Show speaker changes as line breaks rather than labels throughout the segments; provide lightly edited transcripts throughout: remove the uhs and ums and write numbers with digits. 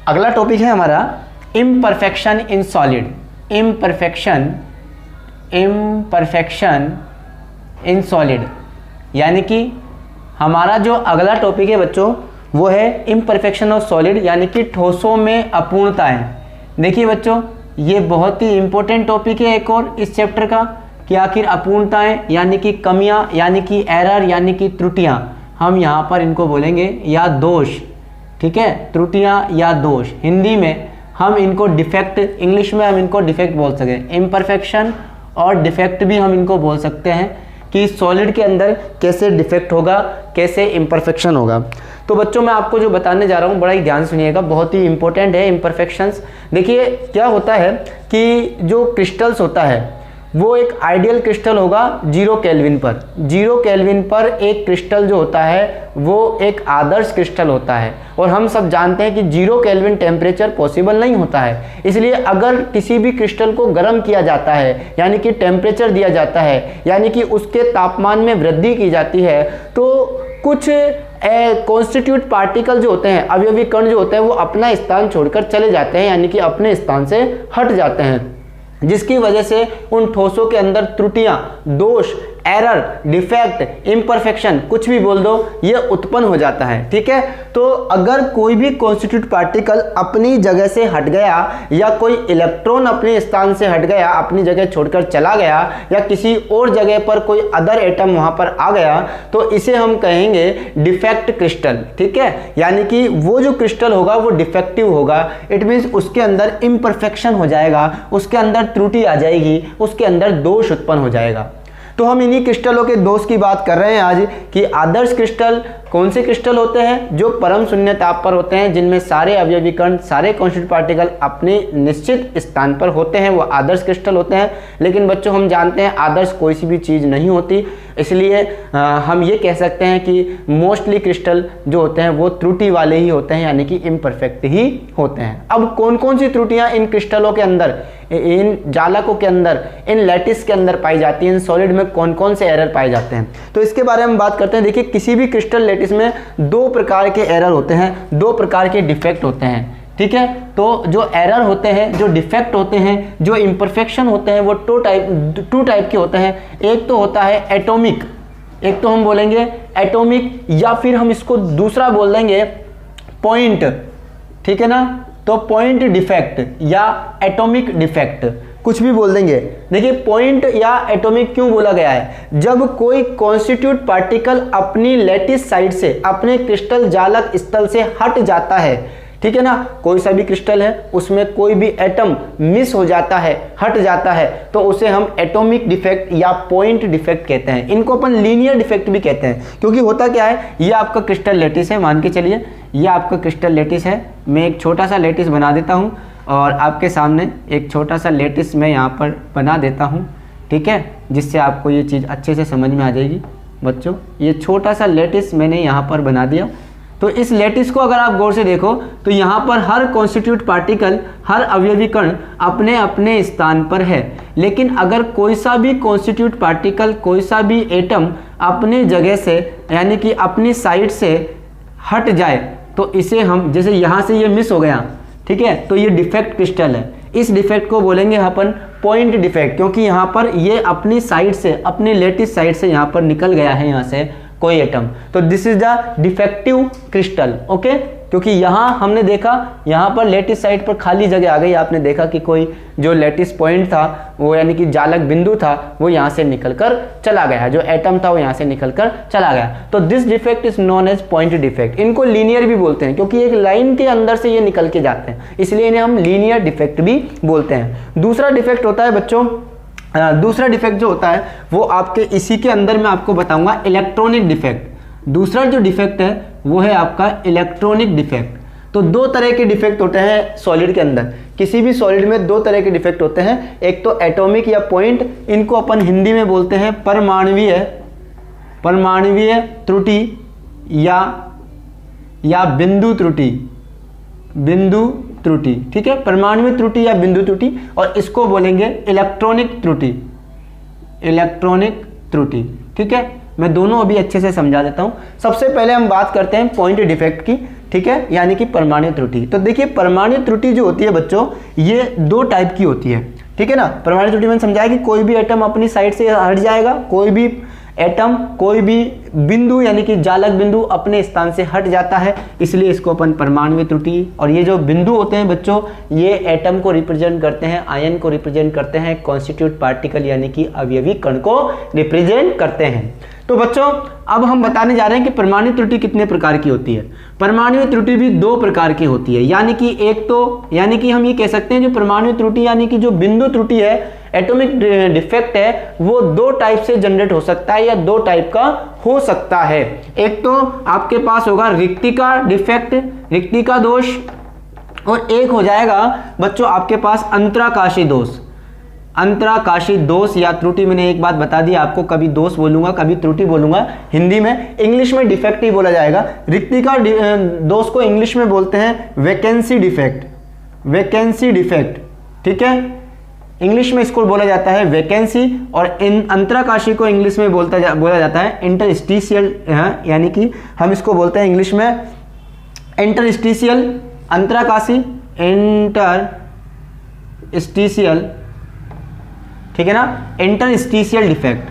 अगला टॉपिक है हमारा imperfection in solid. Imperfection in solid, यानी कि हमारा जो अगला टॉपिक है बच्चों वो है इम्परफेक्शन ऑफ सॉलिड, यानी कि ठोसों में अपूर्णताएं। देखिए बच्चों, ये बहुत ही इंपॉर्टेंट टॉपिक है एक और इस चैप्टर का, कि आखिर अपूर्णताएं यानी कि कमियां, यानी कि एरर, यानी कि त्रुटियां, हम यहाँ पर इनको बोलेंगे या दोष। ठीक है, त्रुटियां या दोष, हिंदी में हम इनको डिफेक्ट, इंग्लिश में हम इनको डिफेक्ट बोल सकते हैं। इम्परफेक्शन और डिफेक्ट भी हम इनको बोल सकते हैं कि सॉलिड के अंदर कैसे डिफेक्ट होगा, कैसे इम्परफेक्शन होगा। तो बच्चों मैं आपको जो बताने जा रहा हूँ बड़ा ही ध्यान सुनिएगा, बहुत ही इंपॉर्टेंट है इम्परफेक्शंस। देखिए क्या होता है कि जो क्रिस्टल्स होता है वो एक आइडियल क्रिस्टल होगा 0 केल्विन पर। 0 केल्विन पर एक क्रिस्टल जो होता है वो एक आदर्श क्रिस्टल होता है, और हम सब जानते हैं कि 0 केल्विन टेम्परेचर पॉसिबल नहीं होता है। इसलिए अगर किसी भी क्रिस्टल को गर्म किया जाता है, यानी कि टेम्परेचर दिया जाता है, यानी कि उसके तापमान में वृद्धि की जाती है, तो कुछ कॉन्स्टिट्यूट पार्टिकल जो होते हैं, अवयवी कण जो होते हैं, वो अपना स्थान छोड़कर चले जाते हैं, यानी कि अपने स्थान से हट जाते हैं, जिसकी वजह से उन ठोसों के अंदर त्रुटियां, दोष, एरर, डिफेक्ट, इम्परफेक्शन, कुछ भी बोल दो, ये उत्पन्न हो जाता है। ठीक है, तो अगर कोई भी कॉन्स्टिट्यूट पार्टिकल अपनी जगह से हट गया, या कोई इलेक्ट्रॉन अपने स्थान से हट गया, अपनी जगह छोड़कर चला गया, या किसी और जगह पर कोई अदर एटम वहां पर आ गया, तो इसे हम कहेंगे डिफेक्ट क्रिस्टल। ठीक है, यानी कि वो जो क्रिस्टल होगा वो डिफेक्टिव होगा। इट मीन्स उसके अंदर इम्परफेक्शन हो जाएगा, उसके अंदर त्रुटि आ जाएगी, उसके अंदर दोष उत्पन्न हो जाएगा। तो हम इन्हीं क्रिस्टलों के दोष की बात कर रहे हैं आज, कि आदर्श क्रिस्टल कौन से क्रिस्टल होते हैं, जो परम शून्य ताप पर होते हैं, जिनमें सारे अवयवी कण, सारे कॉन्स्टिट्यूट पार्टिकल अपने निश्चित स्थान पर होते हैं, वो आदर्श क्रिस्टल होते हैं। लेकिन बच्चों हम जानते हैं आदर्श कोई सी भी चीज़ नहीं होती, इसलिए हम ये कह सकते हैं कि मोस्टली क्रिस्टल जो होते हैं वो त्रुटि वाले ही होते हैं, यानी कि इम्परफेक्ट ही होते हैं। अब कौन कौन सी त्रुटियां इन क्रिस्टलों के अंदर, इन जालकों के अंदर, इन लैटिस के अंदर पाई जाती हैं, इन सॉलिड में कौन कौन से एरर पाए जाते हैं, तो इसके बारे में बात करते हैं। देखिए, किसी भी क्रिस्टल लैटिस में 2 प्रकार के एरर होते हैं, 2 प्रकार के डिफेक्ट होते हैं। ठीक है, तो जो एरर होते हैं, जो डिफेक्ट होते हैं, जो इम्परफेक्शन होते हैं, वो टू टाइप के होते हैं। एक तो होता है एटॉमिक, एक तो हम बोलेंगे एटॉमिक, या फिर हम इसको दूसरा बोल देंगे पॉइंट। ठीक है ना, तो पॉइंट डिफेक्ट या एटॉमिक डिफेक्ट, कुछ भी बोल देंगे। देखिए, पॉइंट या एटॉमिक क्यों बोला गया है, जब कोई कॉन्स्टिट्यूट पार्टिकल अपनी लैटिस साइड से, अपने क्रिस्टल जालक स्थल से हट जाता है, ठीक है ना, कोई सा भी क्रिस्टल है उसमें कोई भी एटम मिस हो जाता है, हट जाता है, तो उसे हम एटॉमिक डिफेक्ट या पॉइंट डिफेक्ट कहते हैं। इनको अपन लीनियर डिफेक्ट भी कहते हैं, क्योंकि होता क्या है, ये आपका क्रिस्टल लैटिस है, मान के चलिए ये आपका क्रिस्टल लैटिस है। मैं एक छोटा सा लैटिस बना देता हूँ और आपके सामने एक छोटा सा लैटिस मैं यहाँ पर बना देता हूँ। ठीक है, जिससे आपको ये चीज़ अच्छे से समझ में आ जाएगी। बच्चों, ये छोटा सा लैटिस मैंने यहाँ पर बना दिया। तो इस लैटिस को अगर आप गौर से देखो तो यहाँ पर हर कॉन्स्टिट्यूट पार्टिकल, हर अवयवी कण अपने अपने स्थान पर है। लेकिन अगर कोई सा भी कॉन्स्टिट्यूट पार्टिकल, कोई सा भी एटम अपने जगह से, यानी कि अपनी साइड से हट जाए, तो इसे हम, जैसे यहाँ से ये मिस हो गया, ठीक है, तो ये डिफेक्ट क्रिस्टल है। इस डिफेक्ट को बोलेंगे अपन पॉइंट डिफेक्ट, क्योंकि यहाँ पर ये अपनी साइड से, अपनी लैटिस साइड से यहाँ पर निकल गया है, यहाँ से कोई एटम, तो this is the defective crystal. Okay, क्योंकि यहाँ हमने देखा, यहाँ पर लैटिस साइड पर खाली जगह आ गई, आपने देखा कि कोई जो लैटिस पॉइंट था, वो यानी कि जालक बिंदु था, वो यहाँ से निकलकर चला गया, जो एटम था वो यहाँ से निकलकर चला गया। तो this defect is known as point defect. इनको लीनियर भी बोलते हैं, क्योंकि एक लाइन के अंदर से ये निकल के जाते हैं, इसलिए इन्हें हम लीनियर डिफेक्ट भी बोलते हैं। दूसरा डिफेक्ट होता है बच्चों, दूसरा डिफेक्ट जो होता है वो आपके इसी के अंदर मैं आपको बताऊंगा, इलेक्ट्रॉनिक डिफेक्ट। दूसरा जो डिफेक्ट है वो है आपका इलेक्ट्रॉनिक डिफेक्ट। तो 2 तरह के डिफेक्ट होते हैं सॉलिड के अंदर। किसी भी सॉलिड में 2 तरह के डिफेक्ट होते हैं, एक तो एटॉमिक या पॉइंट, इनको अपन हिंदी में बोलते हैं परमाणुवीय त्रुटि या बिंदु त्रुटि। ठीक है, परमाणुवीय त्रुटि या बिंदु त्रुटि, और इसको बोलेंगे इलेक्ट्रॉनिक त्रुटि। ठीक है, मैं दोनों अभी अच्छे से समझा देता हूं। सबसे पहले हम बात करते हैं पॉइंट डिफेक्ट की। ठीक है, यानी कि परमाणु त्रुटि। तो देखिए परमाणु त्रुटि जो होती है बच्चों, ये 2 टाइप की होती है, ठीक है ना। परमाणु त्रुटि मैंने समझाया कि कोई भी एटम अपनी साइड से हट जाएगा, कोई भी एटम, कोई भी बिंदु यानी कि जालक बिंदु अपने स्थान से हट जाता है, इसलिए इसको अपन परमाणु त्रुटि। और ये जो बिंदु होते हैं बच्चों, ये एटम को रिप्रेजेंट करते हैं, आयन को रिप्रेजेंट करते हैं, कॉन्स्टिट्यूट पार्टिकल यानी कि अवयवी कण को रिप्रेजेंट करते हैं। तो बच्चों अब हम बताने जा रहे हैं कि परमाणु त्रुटि कितने प्रकार की होती है। परमाणु त्रुटि भी 2 प्रकार की होती है, यानी कि एक तो यानी कि हम ये कह सकते हैं जो परमाणु त्रुटि यानी कि जो बिंदु त्रुटि है, एटॉमिक डिफेक्ट है, वो 2 टाइप से जनरेट हो सकता है या 2 टाइप का हो सकता है। एक तो आपके पास होगा रिक्तिका डिफेक्ट, रिक्तिका दोष, और एक हो जाएगा बच्चों आपके पास अंतराकाशी दोष। अंतराकाशी दोष या त्रुटि, मैंने एक बात बता दी आपको, कभी दोष बोलूंगा कभी त्रुटि बोलूंगा हिंदी में, इंग्लिश में डिफेक्ट ही बोला जाएगा। रिक्तिका दोष को इंग्लिश में बोलते हैं वैकेंसी डिफेक्ट, वैकेंसी डिफेक्ट, ठीक है, इंग्लिश में इसको बोला जाता है वैकेंसी। और इन अंतराकाशी को इंग्लिश में बोला जाता है इंटरस्टिशियल, यानी कि हम इसको बोलते हैं इंग्लिश में इंटरस्टिशियल अंतराकाशी, इंटरस्टिशियल, ठीक है ना, इंटरस्टिशियल डिफेक्ट,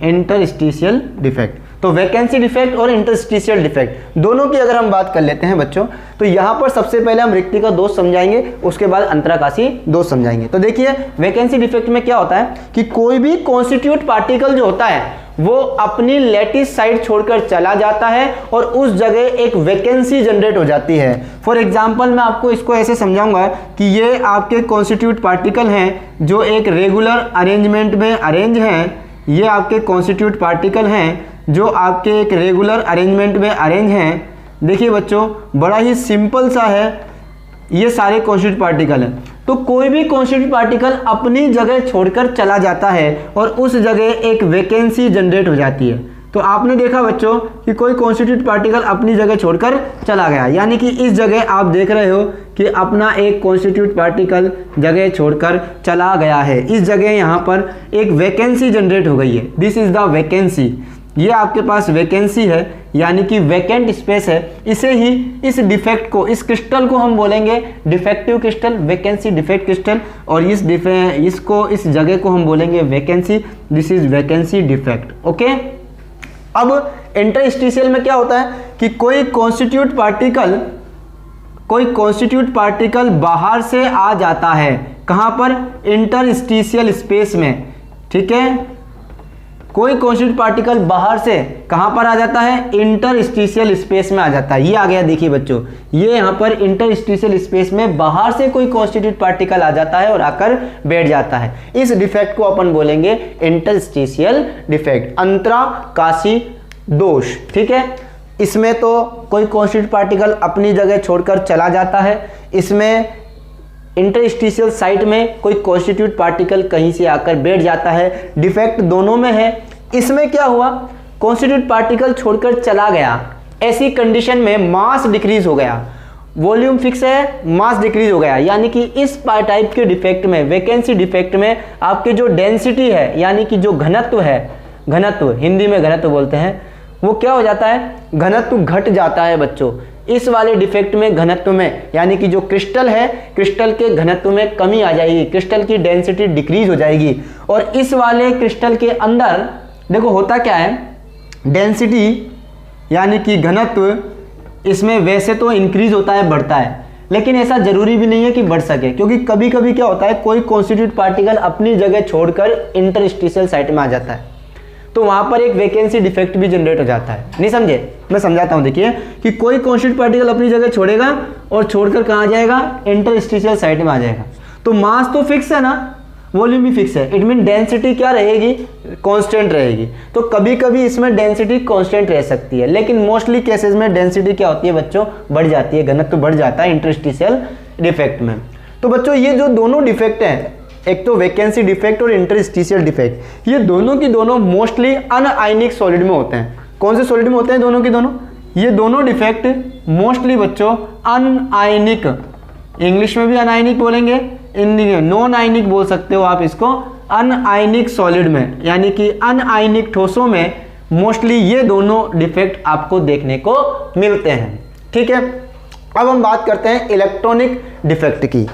इंटरस्टिशियल डिफेक्ट। तो वैकेंसी डिफेक्ट और इंटरस्टिशियल डिफेक्ट दोनों की अगर हम बात कर लेते हैं बच्चों, तो यहां पर सबसे पहले हम रिक्तिका दोष समझाएंगे, उसके बाद अंतराकाशी दोष समझाएंगे। तो देखिए वैकेंसी डिफेक्ट में क्या होता है कि कोई भी कॉन्स्टिट्यूट पार्टिकल जो होता है वो अपनी लैटिस साइड छोड़कर चला जाता है और उस जगह एक वैकेंसी जनरेट हो जाती है। फॉर एग्जांपल मैं आपको इसको ऐसे समझाऊंगा कि ये आपके कॉन्स्टिट्यूट पार्टिकल हैं जो एक रेगुलर अरेंजमेंट में अरेंज हैं, ये आपके कॉन्स्टिट्यूट पार्टिकल हैं जो आपके एक रेगुलर अरेंजमेंट में अरेंज हैं। देखिए बच्चों बड़ा ही सिंपल सा है, ये सारे कॉन्स्टिट्यूट पार्टिकल हैं। तो कोई भी कॉन्स्टिट्यूट पार्टिकल अपनी जगह छोड़कर चला जाता है और उस जगह एक वैकेंसी जनरेट हो जाती है। तो आपने देखा बच्चों कि कोई कॉन्स्टिट्यूट पार्टिकल अपनी जगह छोड़कर चला गया, यानी कि इस जगह आप देख रहे हो कि अपना एक कॉन्स्टिट्यूट पार्टिकल जगह छोड़कर चला गया है, इस जगह यहाँ पर एक वैकेंसी जनरेट हो गई है, दिस इज द वैकेंसी। ये आपके पास वैकेंसी है यानी कि वैकेंट स्पेस है, इसे ही इस डिफेक्ट को, इस क्रिस्टल को हम बोलेंगे defective crystal, vacancy defect crystal, और इस जगह को हम बोलेंगे vacancy, this is vacancy defect. Okay, अब इंटरस्टिशियल में क्या होता है कि कोई कॉन्स्टिट्यूट पार्टिकल बाहर से आ जाता है, कहां पर, इंटरस्टिशियल स्पेस में, ठीक है, कोई कॉन्स्टिट्यूट पार्टिकल बाहर से कहां पर आ जाता है, इंटरस्टिशियल स्पेस में आ जाता है। ये आ गया, देखिए बच्चों ये यहां पर इंटरस्टिशियल स्पेस में बाहर से कोई कॉन्स्टिट्यूट पार्टिकल आ जाता है और आकर बैठ जाता है, इस डिफेक्ट को अपन बोलेंगे इंटरस्टिशियल डिफेक्ट, अंतराकाशी दोष, ठीक है। इसमें तो कोई कॉन्स्टिट्यूट पार्टिकल अपनी जगह छोड़कर चला जाता है, इसमें इंटरस्टिशियल साइट में कोई कॉन्स्टिट्यूट पार्टिकल कहीं से आकर बैठ जाता है, डिफेक्ट दोनों में है। इसमें क्या हुआ, कॉन्स्टिट्यूट पार्टिकल छोड़कर चला गया, ऐसी कंडीशन में मास डिक्रीज हो गया, वॉल्यूम फिक्स है, मास डिक्रीज हो गया, यानी कि इस टाइप के डिफेक्ट में, वैकेंसी डिफेक्ट में आपके जो डेंसिटी है यानी कि जो घनत्व है, घनत्व हिंदी में घनत्व बोलते हैं, वो क्या हो जाता है, घनत्व घट जाता है बच्चों। इस वाले डिफेक्ट में घनत्व में यानी कि जो क्रिस्टल है, क्रिस्टल के घनत्व में कमी आ जाएगी, क्रिस्टल की डेंसिटी डिक्रीज हो जाएगी। और इस वाले क्रिस्टल के अंदर देखो होता क्या है, डेंसिटी यानी कि घनत्व इसमें वैसे तो इंक्रीज होता है, बढ़ता है, लेकिन ऐसा जरूरी भी नहीं है कि बढ़ सके, क्योंकि कभी कभी क्या होता है कोई कॉन्स्टिट्यूट पार्टिकल अपनी जगह छोड़कर इंटरस्टिशियल साइट में आ जाता है, तो वहां पर एक वैकेंसी डिफेक्ट भी जनरेट हो जाता है। नहीं समझे, मैं समझाता हूं। देखिए कि कोई कॉन्स्टिट्यूट पार्टिकल अपनी जगह छोड़ेगा और छोड़कर कहां जाएगा, इंटरस्टिशियल साइट में आ जाएगा। तो मास तो फिक्स है ना, वॉल्यूम भी फिक्स है, इट मीन डेंसिटी क्या रहेगी, कांस्टेंट रहेगी। तो कभी कभी इसमें डेंसिटी कांस्टेंट रह सकती है, लेकिन मोस्टली केसेस में डेंसिटी क्या होती है बच्चों, बढ़ जाती है, घनत्व बढ़ जाता है इंटरस्टिशियल डिफेक्ट में। तो बच्चों ये जो दोनों डिफेक्ट हैं, एक तो वैकेंसी डिफेक्ट और इंटरस्टिशियल डिफेक्ट, ये दोनों की दोनों मोस्टली अनआयनिक सॉलिड में होते हैं। कौन से सॉलिड में होते हैं दोनों की दोनों, ये दोनों डिफेक्ट मोस्टली बच्चों अनआयनिक, इंग्लिश में भी अनआयनिक बोलेंगे, नॉन आयनिक बोल सकते हो आप इसको, अनआयनिक सॉलिड में यानी कि अनआयनिक ठोसों में मोस्टली ये दोनों डिफेक्ट आपको देखने को मिलते हैं। ठीक है, अब हम बात करते हैं इलेक्ट्रॉनिक डिफेक्ट की।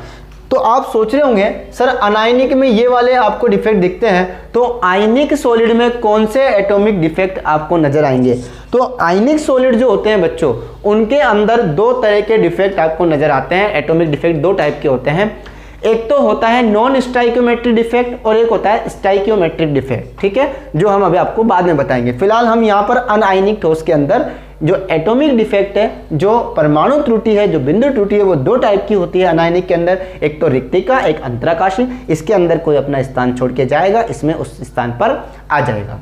तो आप सोच रहे होंगे सर अनायनिक में ये वाले आपको डिफेक्ट दिखते हैं, तो आयनिक सॉलिड में कौन से एटॉमिक डिफेक्ट आपको नजर आएंगे? तो आयनिक सॉलिड जो होते हैं बच्चों, उनके अंदर दो तरह के डिफेक्ट आपको नजर आते हैं। एटॉमिक डिफेक्ट दो टाइप के होते हैं, एक तो होता है नॉन स्टाइकियोमेट्रिक डिफेक्ट और एक होता है स्टाइकियोमेट्रिक डिफेक्ट। ठीक है, जो हम अभी आपको बाद में बताएंगे। फिलहाल हम यहाँ पर अनायनिक ठोस के अंदर जो एटॉमिक डिफेक्ट है, जो परमाणु त्रुटि है, जो बिंदु त्रुटि है, वो दो टाइप की होती है अनायनिक के अंदर। एक तो रिक्तिका, एक अंतराकाशी। इसके अंदर कोई अपना स्थान छोड़ के जाएगा, इसमें उस स्थान पर आ जाएगा।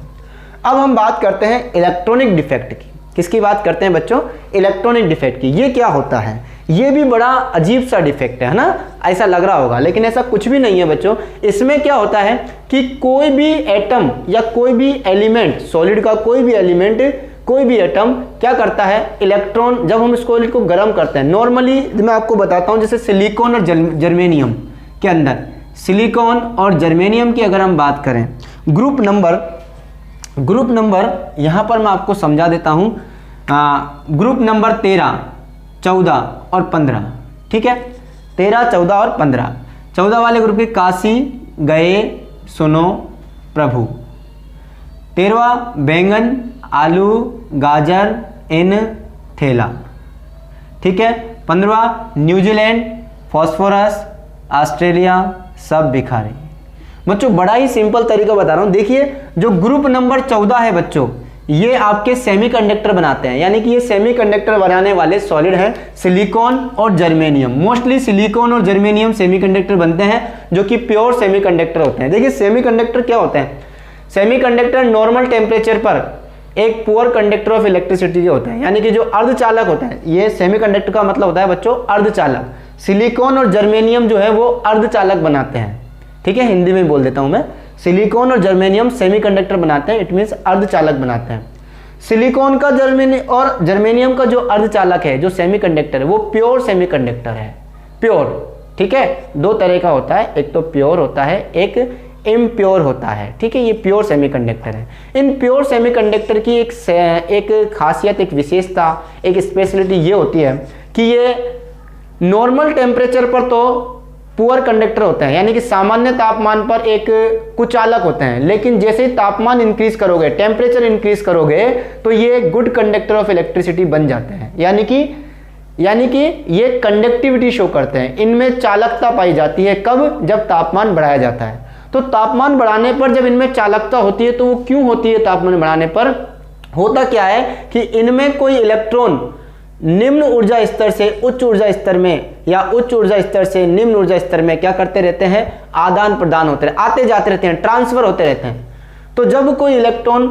अब हम बात करते हैं इलेक्ट्रॉनिक डिफेक्ट की। किसकी बात करते हैं बच्चों? इलेक्ट्रॉनिक डिफेक्ट की। ये क्या होता है? ये भी बड़ा अजीब सा डिफेक्ट है ना, ऐसा लग रहा होगा, लेकिन ऐसा कुछ भी नहीं है बच्चों। इसमें क्या होता है कि कोई भी एटम या कोई भी एलिमेंट, सॉलिड का कोई भी एलिमेंट, कोई भी एटम क्या करता है, इलेक्ट्रॉन, जब हम सॉलिड को गर्म करते हैं, नॉर्मली मैं आपको बताता हूं, जैसे सिलिकॉन और जर्मेनियम के अंदर, सिलिकॉन और जर्मेनियम की अगर हम बात करें, ग्रुप नंबर यहां पर मैं आपको समझा देता हूं। ग्रुप नंबर 13, 14 और 15। ठीक है, 13, 14 और 15। 14 वाले ग्रुप के काशी गए सुनो प्रभु। 13वां बैंगन, आलू, गाजर, इन थैला। ठीक है, 15वां न्यूजीलैंड, फॉस्फोरस, ऑस्ट्रेलिया, सब भिखारी। बच्चों बड़ा ही सिंपल तरीका बता रहा हूं। देखिए, जो ग्रुप नंबर 14 है बच्चों, ये आपके सेमीकंडक्टर बनाते हैं, यानी कि ये सेमीकंडक्टर बनाने वाले सॉलिड हैं, सिलिकॉन और जर्मेनियम। मोस्टली सिलिकॉन और जर्मेनियम सेमीकंडक्टर बनते हैं, जो कि प्योर सेमीकंडक्टर होते हैं। देखिए, सेमीकंडक्टर क्या होते हैं? सेमीकंडक्टर नॉर्मल टेम्परेचर पर एक पुअर कंडक्टर ऑफ इलेक्ट्रिसिटी के होते हैं, यानी कि जो अर्धचालक होते हैं। ये सेमीकंडक्टर का मतलब होता है बच्चों अर्धचालक। सिलिकॉन और जर्मेनियम जो है वो अर्धचालक बनाते हैं। ठीक है, हिंदी में बोल देता हूं मैं, सिलिकॉन और जर्मेनियम सेमीकंडक्टर बनाते हैं, इट मींस अर्धचालक बनाते हैं। सिलिकॉन का और जर्मेनियम का जो अर्धचालक है, जो सेमीकंडक्टर है, वो प्योर सेमीकंडक्टर है, प्योर। ठीक है, दो तरह का होता है, एक तो प्योर होता है, एक इम्प्योर होता है। ठीक है, ये प्योर सेमीकंडक्टर है। इन प्योर सेमीकंडक्टर की एक खासियत, एक विशेषता, एक स्पेशलिटी ये होती है कि ये नॉर्मल टेम्परेचर पर तो पुअर कंडक्टर होते हैं, यानी कि सामान्य तापमान पर एक कुचालक होते हैं, लेकिन जैसे ही तापमान इंक्रीज करोगे, टेम्परेचर इंक्रीज करोगे, तो ये गुड कंडक्टर ऑफ इलेक्ट्रिसिटी बन जाते हैं। यानी कि ये कंडक्टिविटी शो करते हैं, इनमें चालकता पाई जाती है। कब? जब तापमान बढ़ाया जाता है। तो तापमान बढ़ाने पर जब इनमें चालकता होती है, तो वो क्यों होती है? तापमान बढ़ाने पर होता क्या है कि इनमें कोई इलेक्ट्रॉन निम्न ऊर्जा स्तर से उच्च ऊर्जा स्तर में, या उच्च ऊर्जा स्तर से निम्न ऊर्जा स्तर में क्या करते रहते हैं? आदान प्रदान होते रहते, आते जाते रहते हैं, ट्रांसफर होते रहते हैं। तो जब कोई इलेक्ट्रॉन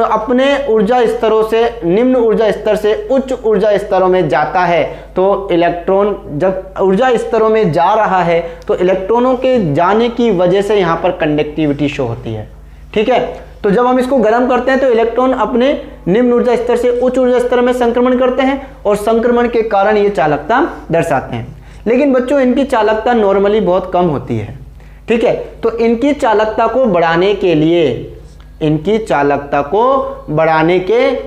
अपने ऊर्जा स्तरों से, निम्न ऊर्जा स्तर से उच्च ऊर्जा स्तरों में जाता है, तो इलेक्ट्रॉन जब ऊर्जा स्तरों में जा रहा है, तो इलेक्ट्रॉनों के जाने की वजह से यहां पर कंडक्टिविटी शो होती है। ठीक है, तो जब हम इसको गर्म करते हैं, तो इलेक्ट्रॉन अपने निम्न ऊर्जा स्तर से उच्च ऊर्जा स्तर में संक्रमण करते हैं, और संक्रमण के कारण ये चालकता दर्शाते हैं। लेकिन बच्चों, इनकी चालकता नॉर्मली बहुत कम होती है। ठीक है, तो इनकी चालकता को बढ़ाने के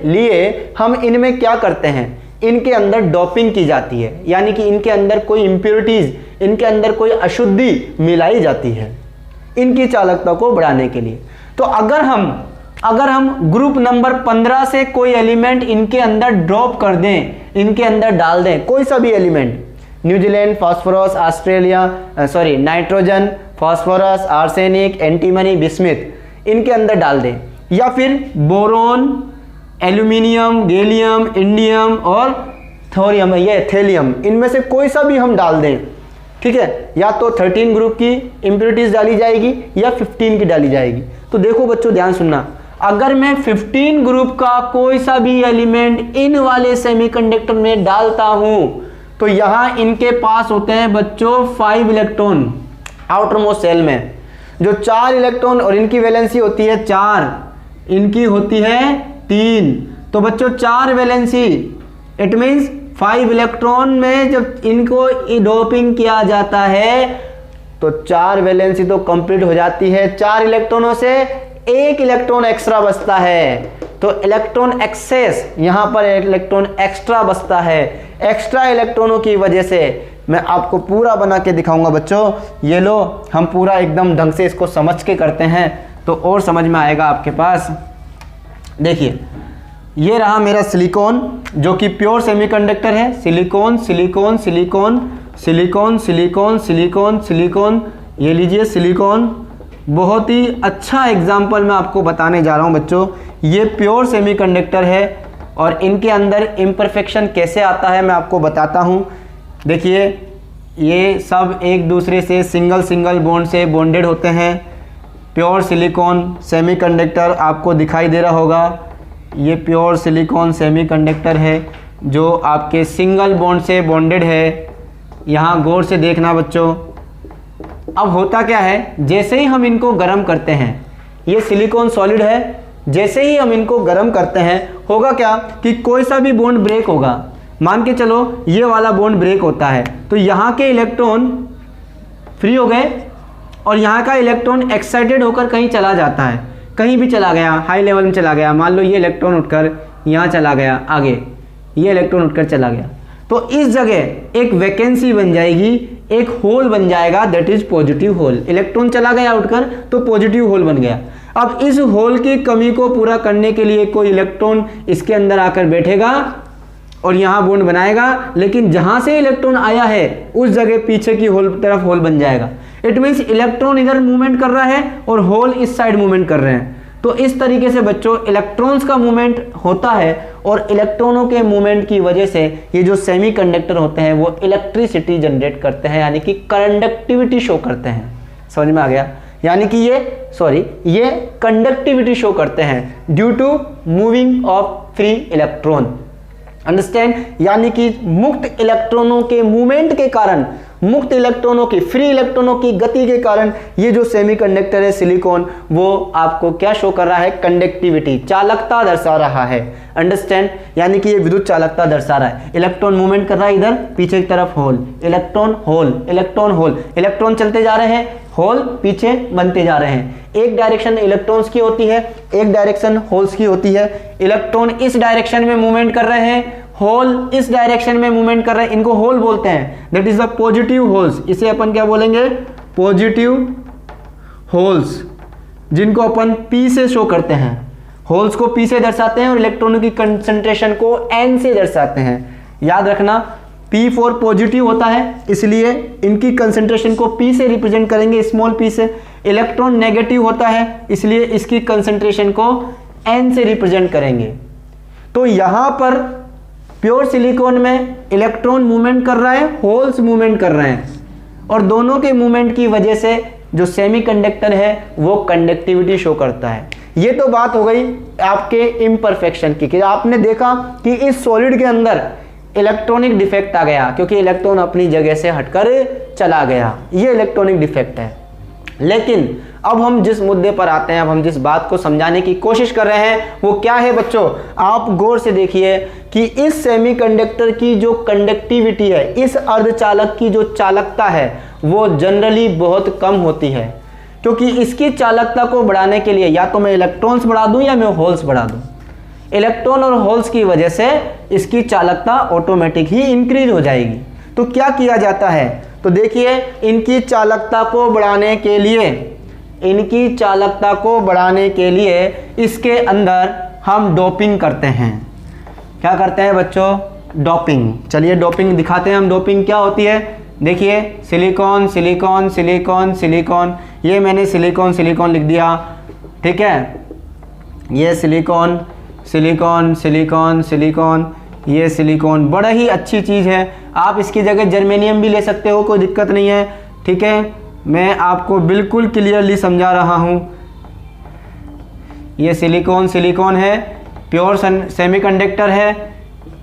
लिए हम इनमें क्या करते हैं? इनके अंदर डोपिंग की जाती है, यानी कि इनके अंदर कोई इंप्योरिटीज, इनके अंदर कोई अशुद्धि मिलाई जाती है इनकी चालकता को बढ़ाने के लिए। तो अगर हम ग्रुप नंबर 15 से कोई एलिमेंट इनके अंदर ड्रॉप कर दें, इनके अंदर डाल दें, कोई सा भी element, New Zealand, phosphorus, nitrogen, phosphorus, arsenic, antimony, bismuth, इनके अंदर डाल दें, या फिर बोरोन, एल्यूमिनियम, गैलियम, इंडियम और थोरियम, ये थैलियम, इनमें से कोई सा भी हम डाल दें। ठीक है, या तो 13 ग्रुप की इंप्योरिटीज डाली जाएगी या 15 की डाली जाएगी। तो देखो बच्चों, ध्यान सुनना, अगर मैं 15 ग्रुप का कोई सा भी एलिमेंट इन वाले सेमीकंडक्टर में डालता हूं, तो यहां इनके पास होते हैं बच्चों 5 इलेक्ट्रॉन आउटर मोस्ट सेल में, जो 4 इलेक्ट्रॉन, और इनकी वैलेंसी होती है 4, इनकी होती है 3। तो बच्चों 4 वैलेंसी, इट मींस 5 इलेक्ट्रॉन में जब इनको डोपिंग किया जाता है, तो 4 वैलेंसी तो कंप्लीट हो जाती है। 4 इलेक्ट्रॉनों से 1 इलेक्ट्रॉन एक्स्ट्रा बचता है, तो इलेक्ट्रॉन एक्सेस, यहाँ पर इलेक्ट्रॉन एक्स्ट्रा बचता है। एक्स्ट्रा इलेक्ट्रॉनों की वजह से मैं आपको पूरा बना के दिखाऊंगा बच्चों। ये लो, हम पूरा एकदम ढंग से इसको समझ के करते हैं तो और समझ में आएगा आपके पास। देखिए, ये रहा मेरा सिलिकॉन जो कि प्योर सेमीकंडक्टर है। Silicon silicon silicon silicon silicon silicon silicon, ये लीजिए सिलिकॉन। बहुत ही अच्छा एग्जाम्पल मैं आपको बताने जा रहा हूँ बच्चों। ये प्योर सेमीकंडक्टर है और इनके अंदर इम्परफेक्शन कैसे आता है मैं आपको बताता हूँ। देखिए, ये सब एक दूसरे से सिंगल सिंगल बॉन्ड से बॉन्डेड होते हैं। प्योर सिलिकॉन सेमीकंडक्टर आपको दिखाई दे रहा होगा। ये प्योर सिलिकॉन सेमीकंडक्टर है जो आपके सिंगल बॉन्ड से बॉन्डेड है। यहाँ गौर से देखना बच्चों। अब होता क्या है, जैसे ही हम इनको गर्म करते हैं, ये सिलिकॉन सॉलिड है, जैसे ही हम इनको गर्म करते हैं होगा क्या कि कोई सा भी बॉन्ड ब्रेक होगा। मान के चलो ये वाला बॉन्ड ब्रेक होता है तो यहाँ के इलेक्ट्रॉन फ्री हो गए और यहाँ का इलेक्ट्रॉन एक्साइटेड होकर कहीं चला जाता है, कहीं भी चला गया, हाई लेवल में चला गया। मान लो ये इलेक्ट्रॉन उठकर यहाँ चला गया, आगे ये इलेक्ट्रॉन उठकर चला गया, तो इस जगह एक वैकेंसी बन जाएगी, एक होल बन जाएगा, that is positive hole. Electron चला गया उठकर तो पॉजिटिव होल बन गया। अब इस होल की कमी को पूरा करने के लिए कोई इलेक्ट्रॉन इसके अंदर आकर बैठेगा और यहाँ बॉन्ड बनाएगा, लेकिन जहाँ से इलेक्ट्रॉन आया है उस जगह पीछे की होल तरफ होल बन जाएगा। इट मीन्स इलेक्ट्रॉन इधर मूवमेंट कर रहा है और होल इस साइड मूवमेंट कर रहे हैं। तो इस तरीके से बच्चों इलेक्ट्रॉन्स का मूवमेंट होता है और इलेक्ट्रॉनों के मूवमेंट की वजह से ये जो सेमीकंडक्टर होते हैं वो इलेक्ट्रिसिटी जनरेट करते हैं, यानी कि कंडक्टिविटी शो करते हैं। समझ में आ गया? यानी कि ये कंडक्टिविटी शो करते हैं due to moving of free electron. Understand? यानी कि मुक्त इलेक्ट्रॉनों के मूवमेंट के कारण, मुक्त इलेक्ट्रॉनों की, फ्री इलेक्ट्रॉनों की गति के कारण ये जो सेमीकंडक्टर है सिलिकॉन, वो आपको क्या शो कर रहा है? कंडक्टिविटी, चालकता दर्शा रहा है। अंडरस्टैंड? यानी कि ये विद्युत चालकता दर्शा रहा है। इलेक्ट्रॉन मूवमेंट कर रहा है, इधर पीछे की तरफ hole, electron hole, electron hole, electron चलते जा रहे हैं, होल पीछे बनते जा रहे हैं। एक डायरेक्शन इलेक्ट्रॉन्स की होती है, एक डायरेक्शन होल्स की होती है। इलेक्ट्रॉन इस डायरेक्शन में मूवमेंट कर रहे हैं, होल इस डायरेक्शन में मूवमेंट कर रहे हैं, इनको होल बोलते हैं। That is the positive holes. इसे अपन क्या बोलेंगे? पॉजिटिव होल्स, जिनको अपन P से शो करते हैं। होल्स को P से दर्शाते हैं और इलेक्ट्रॉनों की कंसंट्रेशन को N से दर्शाते हैं। याद रखना, P फॉर पॉजिटिव होता है, इसलिए इनकी कंसंट्रेशन को P से रिप्रेजेंट करेंगे, स्मॉल p से। इलेक्ट्रॉन नेगेटिव होता है, इसलिए इसकी कंसंट्रेशन को N से रिप्रेजेंट करेंगे। तो यहां पर प्योर सिलिकॉन में इलेक्ट्रॉन मूवमेंट कर रहा है, होल्स मूवमेंट कर रहे हैं, और दोनों के मूवमेंट की वजह से जो सेमीकंडक्टर है वो कंडक्टिविटी शो करता है। ये तो बात हो गई आपके इम्परफेक्शन की, कि आपने देखा कि इस सॉलिड के अंदर इलेक्ट्रॉनिक डिफेक्ट आ गया क्योंकि इलेक्ट्रॉन अपनी जगह से हटकर चला गया, ये इलेक्ट्रॉनिक डिफेक्ट है। लेकिन अब हम जिस मुद्दे पर आते हैं, अब हम जिस बात को समझाने की कोशिश कर रहे हैं वो क्या है बच्चों? आप गौर से देखिए कि इस सेमीकंडक्टर की जो कंडक्टिविटी है, इस अर्धचालक की जो चालकता है वो जनरली बहुत कम होती है, क्योंकि इसकी चालकता को बढ़ाने के लिए या तो मैं इलेक्ट्रॉन्स बढ़ा दूं या मैं होल्स बढ़ा दूं। इलेक्ट्रॉन और होल्स की वजह से इसकी चालकता ऑटोमेटिक ही इंक्रीज हो जाएगी। तो क्या किया जाता है? तो देखिए, इनकी चालकता को बढ़ाने के लिए, इनकी चालकता को बढ़ाने के लिए इसके अंदर हम डोपिंग करते हैं। क्या करते हैं बच्चों? डोपिंग। चलिए डोपिंग दिखाते हैं हम। डोपिंग क्या होती है? देखिए, सिलिकॉन सिलिकॉन सिलिकॉन सिलिकॉन, ये मैंने सिलिकॉन सिलिकॉन लिख दिया, ठीक है। ये सिलिकॉन सिलिकॉन सिलिकॉन सिलिकॉन, ये सिलिकॉन बड़ा ही अच्छी चीज़ है। आप इसकी जगह जर्मेनियम भी ले सकते हो, कोई दिक्कत नहीं है, ठीक है। मैं आपको बिल्कुल क्लियरली समझा रहा हूँ। ये सिलिकॉन सिलिकॉन है, प्योर सेमीकंडक्टर है,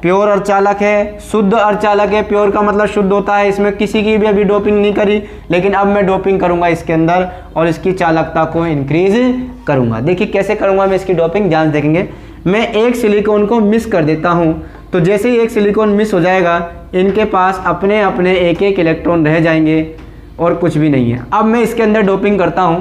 प्योर अर्धचालक है, शुद्ध अर्धचालक है। प्योर का मतलब शुद्ध होता है, इसमें किसी की भी अभी डोपिंग नहीं करी, लेकिन अब मैं डोपिंग करूंगा इसके अंदर और इसकी चालकता को इंक्रीज करूंगा। देखिए कैसे करूंगा मैं इसकी डोपिंग, ध्यान से देखेंगे। मैं एक सिलिकॉन को मिस कर देता हूं, तो जैसे ही एक सिलिकॉन मिस हो जाएगा, इनके पास अपने अपने एक एक इलेक्ट्रॉन रह जाएंगे और कुछ भी नहीं है। अब मैं इसके अंदर डोपिंग करता हूं,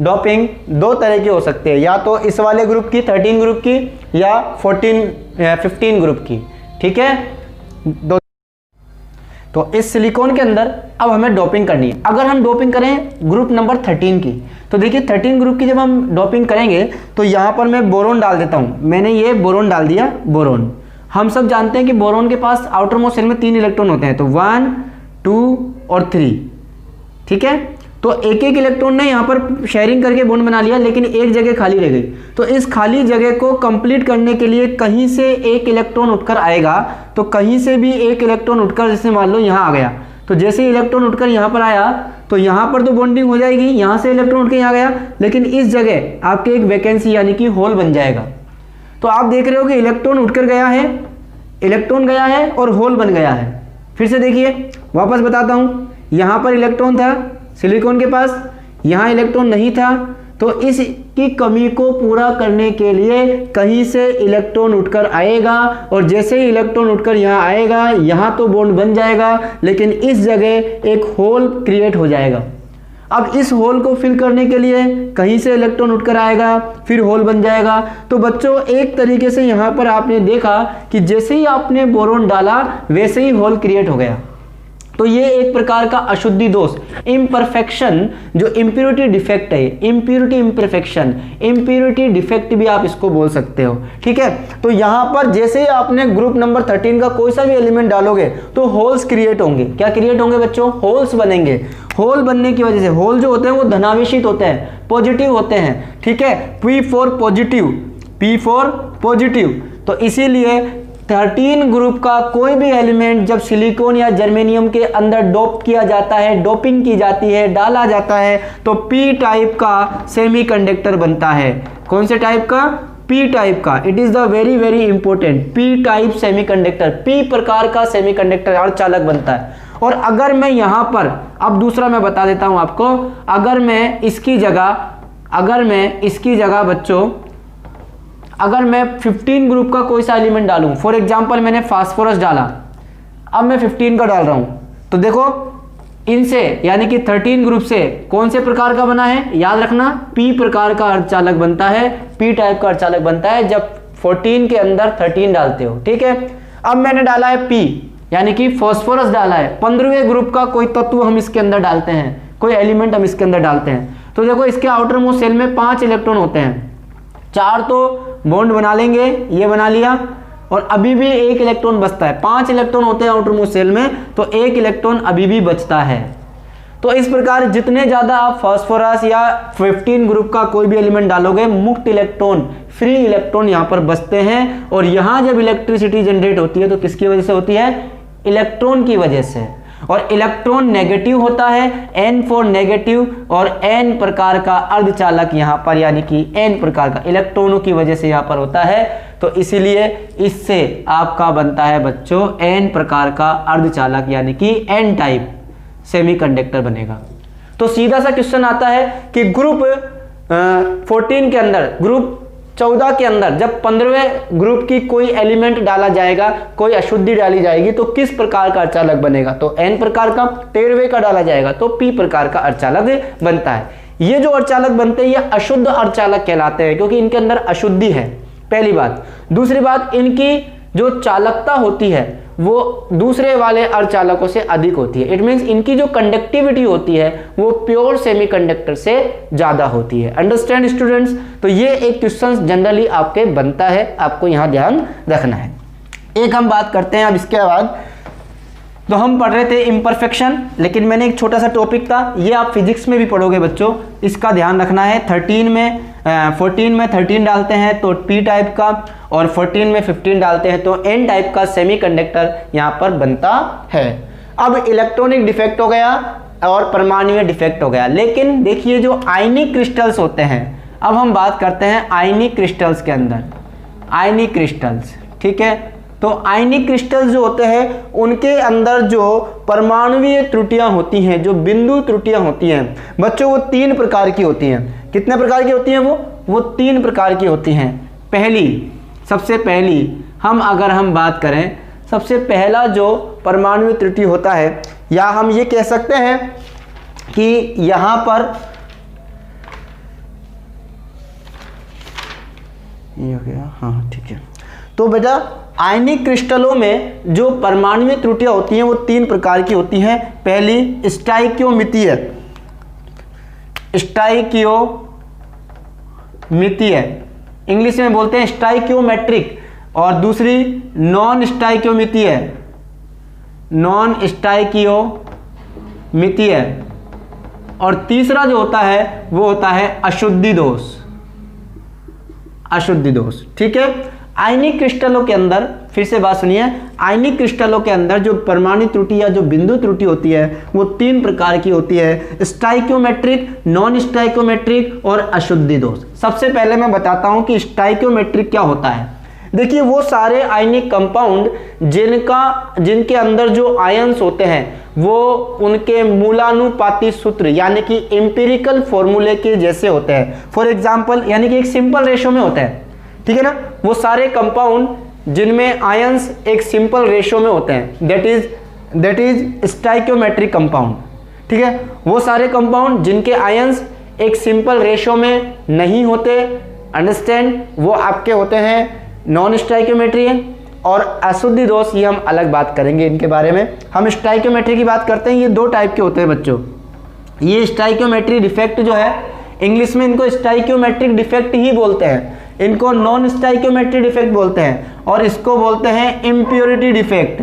डोपिंग दो तरह की हो सकती है, या तो इस वाले ग्रुप की 13 ग्रुप की या 15 ग्रुप की, ठीक है। तो इस सिलिकॉन के अंदर अब हमें डोपिंग करनी है। अगर हम डोपिंग करें ग्रुप नंबर 13 की, तो देखिए 13 ग्रुप की जब हम डोपिंग करेंगे तो यहाँ पर मैं बोरोन डाल देता हूँ। मैंने ये बोरोन डाल दिया। बोरोन हम सब जानते हैं कि बोरोन के पास आउटर मोस्ट शेल में 3 इलेक्ट्रॉन होते हैं, तो 1 2 और 3, ठीक है। तो एक एक इलेक्ट्रॉन ने यहाँ पर शेयरिंग करके बॉन्ड बना लिया, लेकिन एक जगह खाली रह गई। तो इस खाली जगह को कंप्लीट करने के लिए कहीं से एक इलेक्ट्रॉन उठकर आएगा, तो कहीं से भी एक इलेक्ट्रॉन उठकर, जैसे मान लो यहाँ आ गया, तो जैसे इलेक्ट्रॉन उठकर यहाँ पर आया तो यहाँ पर तो बॉन्डिंग हो जाएगी, यहाँ से इलेक्ट्रॉन उठ के यहाँ गया, लेकिन इस जगह आपके एक वैकेंसी यानी कि होल बन जाएगा। तो आप देख रहे हो कि इलेक्ट्रॉन उठकर गया है, इलेक्ट्रॉन गया है और होल बन गया है। फिर से देखिए, वापस बताता हूँ, यहाँ पर इलेक्ट्रॉन था सिलिकॉन के पास, यहाँ इलेक्ट्रॉन नहीं था, तो इसकी कमी को पूरा करने के लिए कहीं से इलेक्ट्रॉन उठकर आएगा, और जैसे ही इलेक्ट्रॉन उठकर यहाँ आएगा, यहाँ तो बॉन्ड बन जाएगा, लेकिन इस जगह एक होल क्रिएट हो जाएगा। अब इस होल को फिल करने के लिए कहीं से इलेक्ट्रॉन उठकर आएगा, फिर होल बन जाएगा। तो बच्चों एक तरीके से यहाँ पर आपने देखा कि जैसे ही आपने बोरोन डाला वैसे ही होल क्रिएट हो गया। तो ये एक प्रकार का अशुद्धि दोष, इम्परफेक्शन, जो इम्प्योरिटी डिफेक्ट है, इम्प्योरिटी इम्परफेक्शन, इम्प्योरिटी डिफेक्ट भी आप इसको बोल सकते हो, ठीक है। तो यहाँ पर जैसे ही आपने ग्रुप नंबर 13 का कोई सा भी एलिमेंट डालोगे तो होल्स क्रिएट होंगे। क्या क्रिएट होंगे बच्चों? होल्स बनेंगे। होल बनने की वजह से, होल जो होते हैं वो धनावेशित होते हैं, पॉजिटिव होते हैं, ठीक है। P for positive, P for positive. तो इसीलिए 13 ग्रुप का कोई भी एलिमेंट जब सिलिकॉन या जर्मेनियम के अंदर डोप किया जाता है, डोपिंग की जाती है, डाला जाता है, तो P टाइप का सेमीकंडक्टर बनता है। कौन से टाइप का? P टाइप का। It is the very very important, P type semiconductor, P प्रकार का सेमीकंडक्टर अर्धचालक बनता है। और अगर मैं यहां पर, अब दूसरा मैं बता देता हूं आपको, अगर मैं इसकी जगह बच्चों, अगर मैं 15 ग्रुप का कोई सा एलिमेंट डालूं, फॉर एग्जांपल मैंने फास्फोरस डाला, अब मैं 15 का डाल रहा हूं, तो देखो इनसे यानी कि 13 ग्रुप से कौन से प्रकार का बना है? याद रखना, P प्रकार का अर्धचालक बनता है, P टाइप का अर्धचालक बनता है जब 14 के अंदर 13 डालते हो, ठीक है। अब मैंने डाला है P यानी कि फास्फोरस डाला है, 15वें ग्रुप का कोई तत्व हम इसके अंदर डालते हैं, कोई एलिमेंट हम इसके अंदर डालते हैं, तो देखो इसके आउटर मोस्ट शेल में 5 इलेक्ट्रॉन होते हैं, 4 तो बॉन्ड बना लेंगे, ये बना लिया, और अभी भी 1 इलेक्ट्रॉन बचता है। 5 इलेक्ट्रॉन होते हैं आउटर मोस्ट शेल में, तो 1 इलेक्ट्रॉन अभी भी बचता है। तो इस प्रकार जितने ज्यादा आप फास्फोरस या 15 ग्रुप का कोई भी एलिमेंट डालोगे, मुक्त इलेक्ट्रॉन, फ्री इलेक्ट्रॉन यहाँ पर बचते हैं। और यहाँ जब इलेक्ट्रिसिटी जनरेट होती है तो किसकी वजह से होती है? इलेक्ट्रॉन की वजह से। और इलेक्ट्रॉन नेगेटिव होता है, N फॉर नेगेटिव, और N प्रकार का अर्धचालक यहाँ पर यानी कि N प्रकार का इलेक्ट्रॉनों की वजह से यहाँ पर होता है। तो इसीलिए इससे आपका बनता है बच्चों N प्रकार का अर्धचालक यानी कि N टाइप सेमीकंडक्टर बनेगा। तो सीधा सा क्वेश्चन आता है कि ग्रुप 14 के अंदर, ग्रुप 14 के अंदर जब 15वें ग्रुप की कोई एलिमेंट डाला जाएगा, कोई अशुद्धि डाली जाएगी, तो किस प्रकार का अर्धचालक बनेगा? तो N प्रकार का। 13वें का डाला जाएगा तो P प्रकार का अर्धचालक बनता है। ये जो अर्धचालक बनते हैं ये अशुद्ध अर्धचालक कहलाते हैं, क्योंकि इनके अंदर अशुद्धि है, पहली बात। दूसरी बात, इनकी जो चालकता होती है वो दूसरे वाले अर्धचालकों से अधिक होती है। इट मींस इनकी जो कंडक्टिविटी होती है वो प्योर सेमीकंडक्टर से ज्यादा होती है। Understand students? तो ये एक क्वेश्चन जनरली आपके बनता है, आपको यहां ध्यान रखना है। एक हम बात करते हैं अब इसके बाद, तो हम पढ़ रहे थे इम्परफेक्शन, लेकिन मैंने एक छोटा सा टॉपिक था, ये आप फिजिक्स में भी पढ़ोगे बच्चों, इसका ध्यान रखना है। 14 में 13 डालते हैं तो P टाइप का, और 14 में 15 डालते हैं तो N टाइप का सेमीकंडक्टर यहाँ पर बनता है। अब इलेक्ट्रॉनिक डिफेक्ट हो गया और परमाणुीय डिफेक्ट हो गया। लेकिन देखिए जो आयनिक क्रिस्टल्स होते हैं, अब हम बात करते हैं आयनिक क्रिस्टल्स के अंदर, आयनिक क्रिस्टल्स, ठीक है। तो आयनिक क्रिस्टल्स जो होते हैं उनके अंदर जो परमाणुीय त्रुटियां होती हैं, जो बिंदु त्रुटियां होती हैं बच्चों, वो 3 प्रकार की होती हैं। कितने प्रकार की होती हैं वो 3 प्रकार की होती हैं। सबसे पहली अगर हम बात करें, सबसे पहला जो परमाणुीय त्रुटि होता है, या हम ये कह सकते हैं कि यहाँ पर ये हो गया, हाँ ठीक है। तो बेटा आयनिक क्रिस्टलों में जो परमाणुीय त्रुटियां होती हैं वो 3 प्रकार की होती हैं। पहली स्टाइकियोमितीय, स्टाइकियोमितीय इंग्लिश में बोलते हैं स्टाइकियोमेट्रिक, और दूसरी नॉन स्टाइकियोमितीय, नॉन स्टाइकियोमितीय, और तीसरा जो होता है वो होता है अशुद्धि दोष, अशुद्धि दोष। ठीक है। आयनिक क्रिस्टलों के अंदर, फिर से बात सुनिए, आयनिक क्रिस्टलों के अंदर जो परमाणु त्रुटि या जो बिंदु त्रुटि होती है वो 3 प्रकार की होती है, स्टाइकियोमेट्रिक, नॉन स्टाइकियोमेट्रिक और अशुद्धि दोष। सबसे पहले मैं बताता हूं कि स्टाइकियोमेट्रिक क्या होता है। देखिए वो सारे आयनिक कंपाउंड जिनके अंदर जो आयंस होते हैं वो उनके मूलानुपाती सूत्र यानी कि एम्पिरिकल फॉर्मूले के जैसे होते हैं। फॉर एग्जांपल यानी कि एक सिंपल रेशो में होता है, ठीक है ना। वो सारे कंपाउंड जिनमें आयंस एक सिंपल रेशो में होते हैं, दैट इज स्टाइकियोमेट्रिक कंपाउंड। ठीक है। वो सारे कंपाउंड जिनके आयंस एक सिंपल रेशो में नहीं होते, अंडरस्टैंड, वो आपके होते हैं नॉन स्टाइकियोमेट्री। और अशुद्धि दोष ये हम अलग बात करेंगे इनके बारे में। हम स्टाइकियोमेट्री की बात करते हैं। ये 2 टाइप के होते हैं बच्चों। ये स्टाइकियोमेट्री डिफेक्ट जो है, इंग्लिश में इनको स्टाइकियोमेट्रिक डिफेक्ट ही बोलते हैं, इनको नॉन स्टाइकियोमेट्री डिफेक्ट बोलते हैं, और इसको बोलते हैं इम्प्योरिटी डिफेक्ट,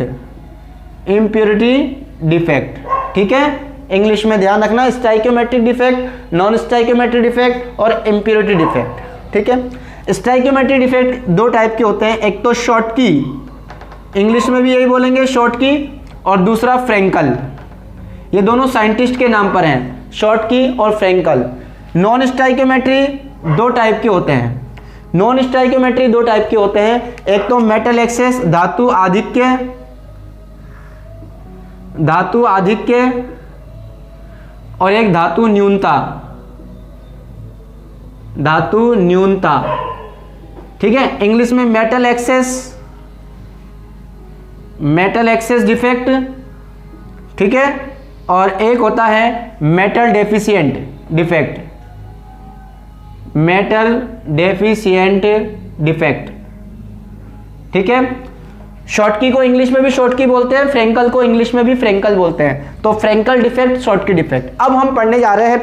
इम्प्योरिटी डिफेक्ट। ठीक है। इंग्लिश में ध्यान रखना, stoichiometric defect, non stoichiometric defect और इम्प्योरिटी डिफेक्ट। ठीक है। स्टाइकियोमेट्रिक डिफेक्ट 2 टाइप के होते हैं, एक तो शॉटकी, इंग्लिश में भी यही बोलेंगे शॉटकी, और दूसरा फ्रैंकल। ये दोनों साइंटिस्ट के नाम पर हैं, शॉटकी और फ्रैंकल। नॉन स्टाइकियोमेट्री 2 टाइप के होते हैं, नॉन स्टाइकियोमेट्री 2 टाइप के होते हैं, एक तो मेटल एक्सेस, धातु आधिक्य, धातु आधिक्य, और एक धातु न्यूनता, धातु न्यूनता। ठीक है। इंग्लिश में metal access, metal excess defect, ठीक है, और एक होता है metal deficient defect, metal deficient defect. ठीक है। शॉटकी को इंग्लिश में भी शॉटकी बोलते हैं, फ्रैंकल को इंग्लिश में भी फ्रैंकल बोलते हैं। तो फ्रैंकल डिफेक्ट, शॉटकी डिफेक्ट। अब हम पढ़ने जा रहे हैं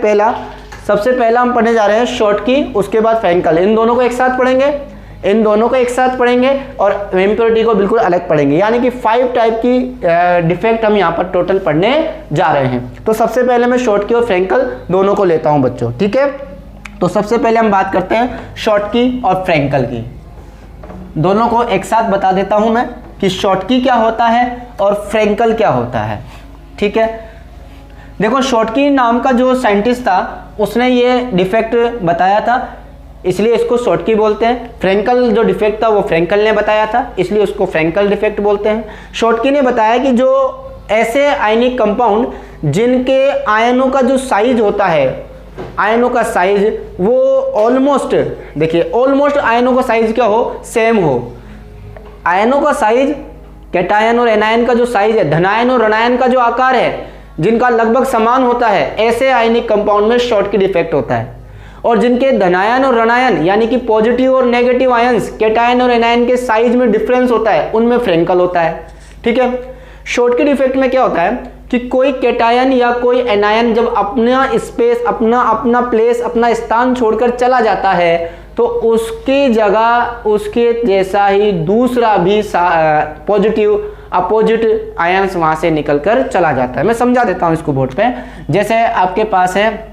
सबसे पहला हम पढ़ने जा रहे हैं शॉटकी, उसके बाद फ्रैंकल। इन दोनों को एक साथ पढ़ेंगे, इन दोनों को एक साथ पढ़ेंगे, और इम्प्योरिटी को बिल्कुल अलग पढ़ेंगे। यानी कि 5 टाइप की डिफेक्ट हम यहाँ पर टोटल पढ़ने जा रहे हैं। तो सबसे पहले मैं शॉटकी और फ्रैंकल दोनों को लेता हूँ बच्चों। ठीक है। तो सबसे पहले हम बात करते हैं शॉटकी और फ्रैंकल की। दोनों को एक साथ बता देता हूं मैं कि शॉटकी क्या होता है और फ्रैंकल क्या होता है। ठीक है। देखो शॉटकी नाम का जो साइंटिस्ट था उसने ये डिफेक्ट बताया था, इसलिए इसको शॉटकी बोलते हैं। फ्रैंकल जो डिफेक्ट था वो फ्रैंकल ने बताया था, इसलिए उसको फ्रैंकल डिफेक्ट बोलते हैं। शॉटकी ने बताया कि जो ऐसे आयनिक कंपाउंड जिनके आयनों का जो साइज होता है, आयनों का साइज वो ऑलमोस्ट, देखिए ऑलमोस्ट आयनों का साइज क्या हो, सेम हो। आयनों का साइज, कैटायन और एनायन का जो साइज है, धनायन और ऋणायन का जो आकार है, जिनका लगभग समान होता है, ऐसे आयनिक कंपाउंड में शॉटकी डिफेक्ट होता है। और जिनके धनायन और ऋणायन यानी कि पॉजिटिव और नेगेटिव आयंस, कैटायन और एनायन के साइज में डिफरेंस होता है, उनमें फ्रैंकल होता है। ठीक है। शॉटकी डिफेक्ट में क्या होता है कि कोई कैटायन या कोई एनायन जब अपना स्पेस, अपना प्लेस, अपना स्थान छोड़कर चला जाता है तो उसकी जगह उसके जैसा ही दूसरा भी पॉजिटिव अपोजिट आयंस वहां से निकलकर चला जाता है। मैं समझा देता हूं इसको बोर्ड पे। जैसे आपके पास है,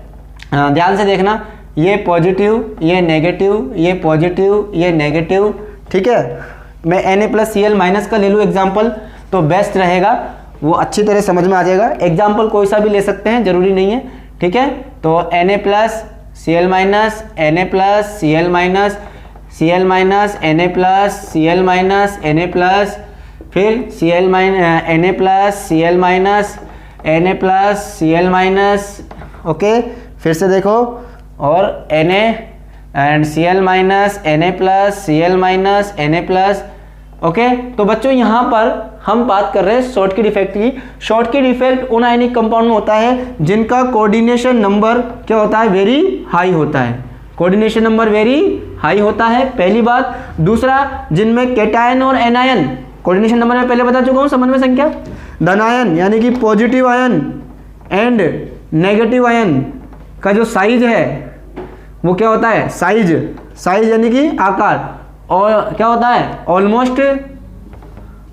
ध्यान से देखना, ये पॉजिटिव, ये नेगेटिव, ये पॉजिटिव, ये नेगेटिव। ठीक है। मैं Na+Cl- का ले लूँ एग्जाम्पल तो बेस्ट रहेगा, वो अच्छी तरह समझ में आ जाएगा। एग्जाम्पल कोई सा भी ले सकते हैं, जरूरी नहीं है। ठीक है। तो Na+Cl-, Na+Cl-, Cl-, Na+, फिर Cl-, Na+Cl-, ओके। फिर से देखो, और Na and Cl-, Na+, okay. तो बच्चों यहाँ पर हम बात कर रहे हैं शॉटकी डिफेक्ट की। शॉटकी डिफेक्ट उन आयनिक कंपाउंड में होता है जिनका कोऑर्डिनेशन नंबर क्या होता है, वेरी हाई होता है। कोऑर्डिनेशन नंबर वेरी हाई होता है, पहली बात। दूसरा, जिनमें कैटायन और एनायन, कोऑर्डिनेशन नंबर में पहले बता चुका हूँ, समन्वय संख्या, धनायन यानी कि positive ion and negative ion का जो साइज है वो क्या होता है, साइज यानी कि आकार, और क्या होता है,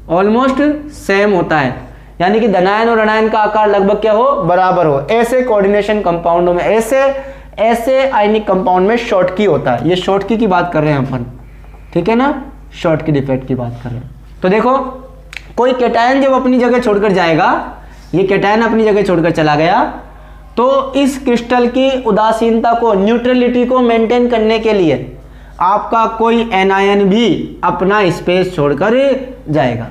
ऑलमोस्ट सेम होता है, यानी कि धनायन और ऋणायन का आकार लगभग क्या हो, बराबर हो। ऐसे कोऑर्डिनेशन कंपाउंडों में, ऐसे आयनिक कंपाउंड में शॉर्टकी होता है। ये शॉर्टकी की बात कर रहे हैं अपन, ठीक है ना, शॉर्टकी डिफेक्ट की बात कर रहे हैं। तो देखो, कोई कैटायन जब अपनी जगह छोड़कर जाएगा, ये कैटायन अपनी जगह छोड़कर चला गया, तो इस क्रिस्टल की उदासीनता को, न्यूट्रलिटी को मेंटेन करने के लिए आपका कोई एनायन भी अपना स्पेस छोड़कर जाएगा।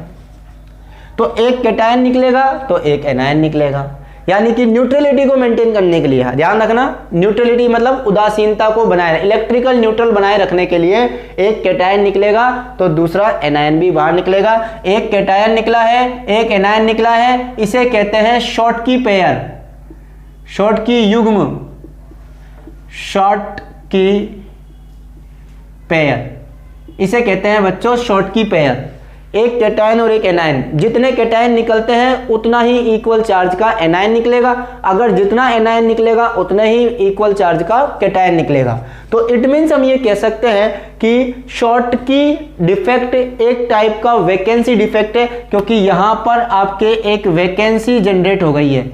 तो एक कैटायन निकलेगा तो एक एनायन निकलेगा, यानी कि न्यूट्रलिटी को मेंटेन करने के लिए, ध्यान रखना, न्यूट्रलिटी मतलब उदासीनता को बनाए, इलेक्ट्रिकल न्यूट्रल बनाए रखने के लिए एक कैटायन निकलेगा तो दूसरा एनायन भी बाहर निकलेगा। एक कैटायन निकला है, एक एनायन निकला है, इसे कहते हैं शॉर्टकी पेयर, शॉर्टकी युग्म, शॉर्टकी पेयर, इसे कहते हैं बच्चों शॉर्टकी पेयर। एक कैटायन और एक एनायन, जितने कैटायन निकलते हैं उतना ही इक्वल चार्ज का एनायन निकलेगा, अगर जितना एनायन निकलेगा उतना ही इक्वल चार्ज का कैटायन निकलेगा। तो इट मीन्स हम ये कह सकते हैं कि शॉर्टकी डिफेक्ट एक टाइप का वैकेंसी डिफेक्ट है, क्योंकि यहां पर आपके एक वैकेंसी जनरेट हो गई है,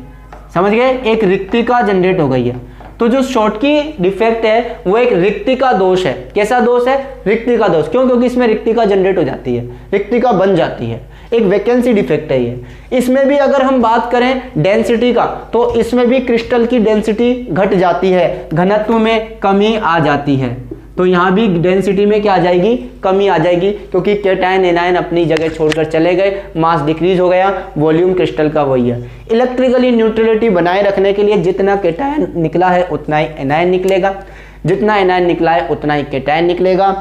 समझ गए, एक रिक्तिका जनरेट हो गई है। तो जो शॉर्टकी डिफेक्ट है वो एक रिक्तिका दोष है। कैसा दोष है, रिक्तिका दोष, क्यों, क्योंकि इसमें रिक्तिका जनरेट हो जाती है, रिक्तिका बन जाती है, एक वैकेंसी डिफेक्ट है ये। इसमें भी अगर हम बात करें डेंसिटी का, तो इसमें भी क्रिस्टल की डेंसिटी घट जाती है, घनत्व में कमी आ जाती है। तो यहाँ भी डेंसिटी में क्या आ जाएगी, कमी आ जाएगी, क्योंकि कैटायन एनायन अपनी जगह छोड़कर चले गए, मास डिक्रीज हो गया, वॉल्यूम क्रिस्टल का वही है। इलेक्ट्रिकली न्यूट्रलिटी बनाए रखने के लिए जितना कैटायन निकला है उतना ही एनायन निकलेगा, जितना एनायन निकला है उतना ही कैटायन निकलेगा।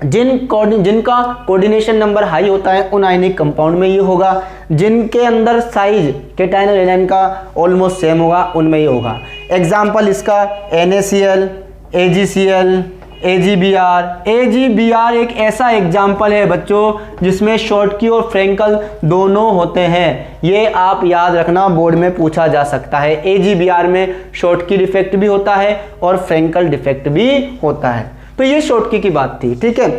जिनका कोऑर्डिनेशन नंबर हाई होता है उन आयनिक कंपाउंड में ये होगा, जिनके अंदर साइज कैटायन और एनायन का ऑलमोस्ट सेम होगा उनमें ये होगा। एग्जाम्पल इसका NaCl, AgCl, AgBr एक ऐसा एग्जाम्पल है बच्चों जिसमें शॉर्टकी और फ्रैंकल दोनों होते हैं। ये आप याद रखना, बोर्ड में पूछा जा सकता है। AgBr में शॉर्टकी डिफेक्ट भी होता है और फ्रैंकल डिफेक्ट भी होता है। तो ये शॉर्टकी की बात थी, ठीक है।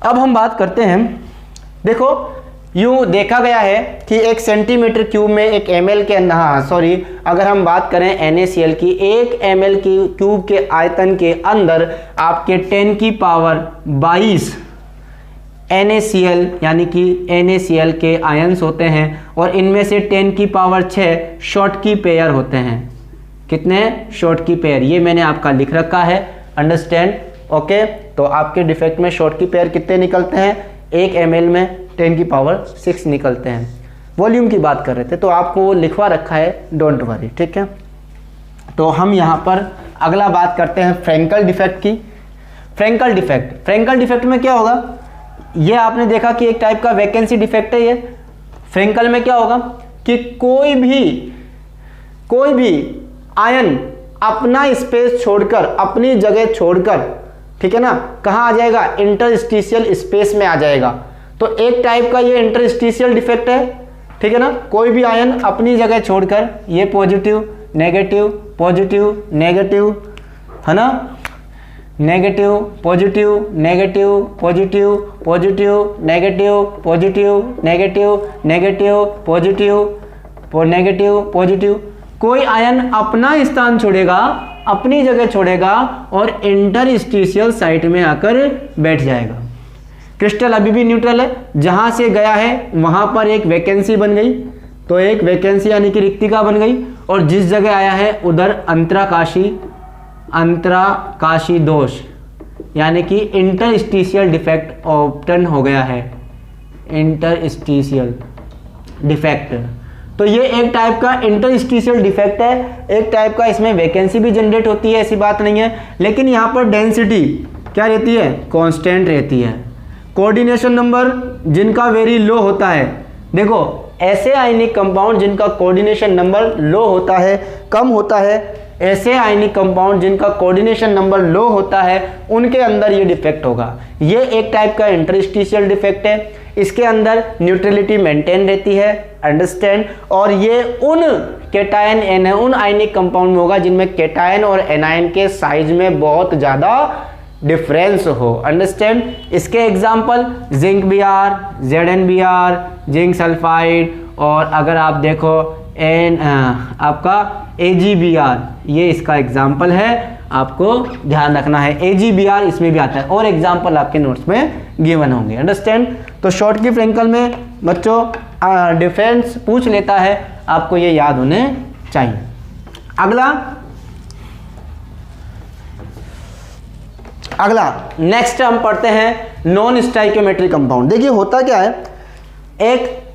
अब हम बात करते हैं, देखो यूं देखा गया है कि 1 सेंटीमीटर क्यूब में 1 ml के अंदर, अगर हम बात करें NaCl की, 1 ml की क्यूब के आयतन के अंदर आपके 10 की पावर 22 NaCl यानी कि NaCl के आयंस होते हैं, और इनमें से 10 की पावर 6 शॉर्टकी पेयर होते हैं। कितने शॉर्टकी पेयर, ये मैंने आपका लिख रखा है, अंडरस्टैंड, ओके। तो आपके डिफेक्ट में शॉर्टकी पेयर कितने निकलते हैं, 1 ml में 10 की पावर 6 निकलते हैं। वॉल्यूम की बात कर रहे थे तो आपको वो लिखवा रखा है, डोंट वरी, ठीक है। तो हम यहाँ पर अगला बात करते हैं फ्रैंकल डिफेक्ट की। फ्रैंकल डिफेक्ट में क्या होगा, ये आपने देखा कि एक टाइप का वैकेंसी डिफेक्ट है ये। फ्रैंकल में क्या होगा कि कोई भी आयन अपना स्पेस छोड़कर, अपनी जगह छोड़कर, ठीक है ना, कहाँ आ जाएगा, इंटरस्टिशियल स्पेस में आ जाएगा। तो एक टाइप का ये इंटरस्टिशियल डिफेक्ट है, ठीक है ना। कोई भी आयन अपनी जगह छोड़कर, ये पॉजिटिव नेगेटिव पॉजिटिव नेगेटिव, है ना, negative positive negative positive positive negative positive negative negative positive negative positive, कोई आयन अपना स्थान छोड़ेगा, अपनी जगह छोड़ेगा और इंटरस्टिशियल साइट में आकर बैठ जाएगा। क्रिस्टल अभी भी न्यूट्रल है, जहां से गया है वहां पर एक वैकेंसी बन गई, तो एक वैकेंसी यानी कि रिक्तिका बन गई, और जिस जगह आया है उधर अंतराकाशी दोष यानी कि इंटरस्टिशियल डिफेक्ट ऑब्टेन हो गया है, इंटरस्टिशियल डिफेक्ट। तो ये एक टाइप का इंटरस्टिशियल डिफेक्ट है, एक टाइप का इसमें वैकेंसी भी जनरेट होती है, ऐसी बात नहीं है, लेकिन यहाँ पर डेंसिटी क्या रहती है, कांस्टेंट रहती है। कोऑर्डिनेशन नंबर जिनका वेरी लो होता है, देखो ऐसे आयनिक कंपाउंड जिनका कोऑर्डिनेशन नंबर लो होता है, कम होता है, ऐसे आयनिक कंपाउंड जिनका कोऑर्डिनेशन नंबर लो होता है उनके अंदर ये डिफेक्ट होगा। ये एक टाइप का इंटरस्टिशियल डिफेक्ट है, इसके अंदर न्यूट्रलिटी मेंटेन रहती है, अंडरस्टैंड। और ये उन कैटायन उन आयनिक कंपाउंड में होगा जिनमें कैटायन और एनायन के साइज में बहुत ज़्यादा डिफरेंस हो, अंडरस्टैंड। इसके example zinc Br, ZnBr, zinc sulphide, और अगर आप देखो आपका AgBr, ये इसका एग्जाम्पल है, आपको ध्यान रखना है। AgBr इसमें भी आता है और एग्जाम्पल आपके नोट्स में गिवन होंगे, अंडरस्टैंड। तो शॉर्ट की फ्रेंकल में बच्चों डिफरेंस पूछ लेता है, आपको ये याद होने चाहिए। अगला नेक्स्ट हम पढ़ते हैं नॉन स्टाइकियोमेट्रिक कंपाउंड। देखिए होता क्या है,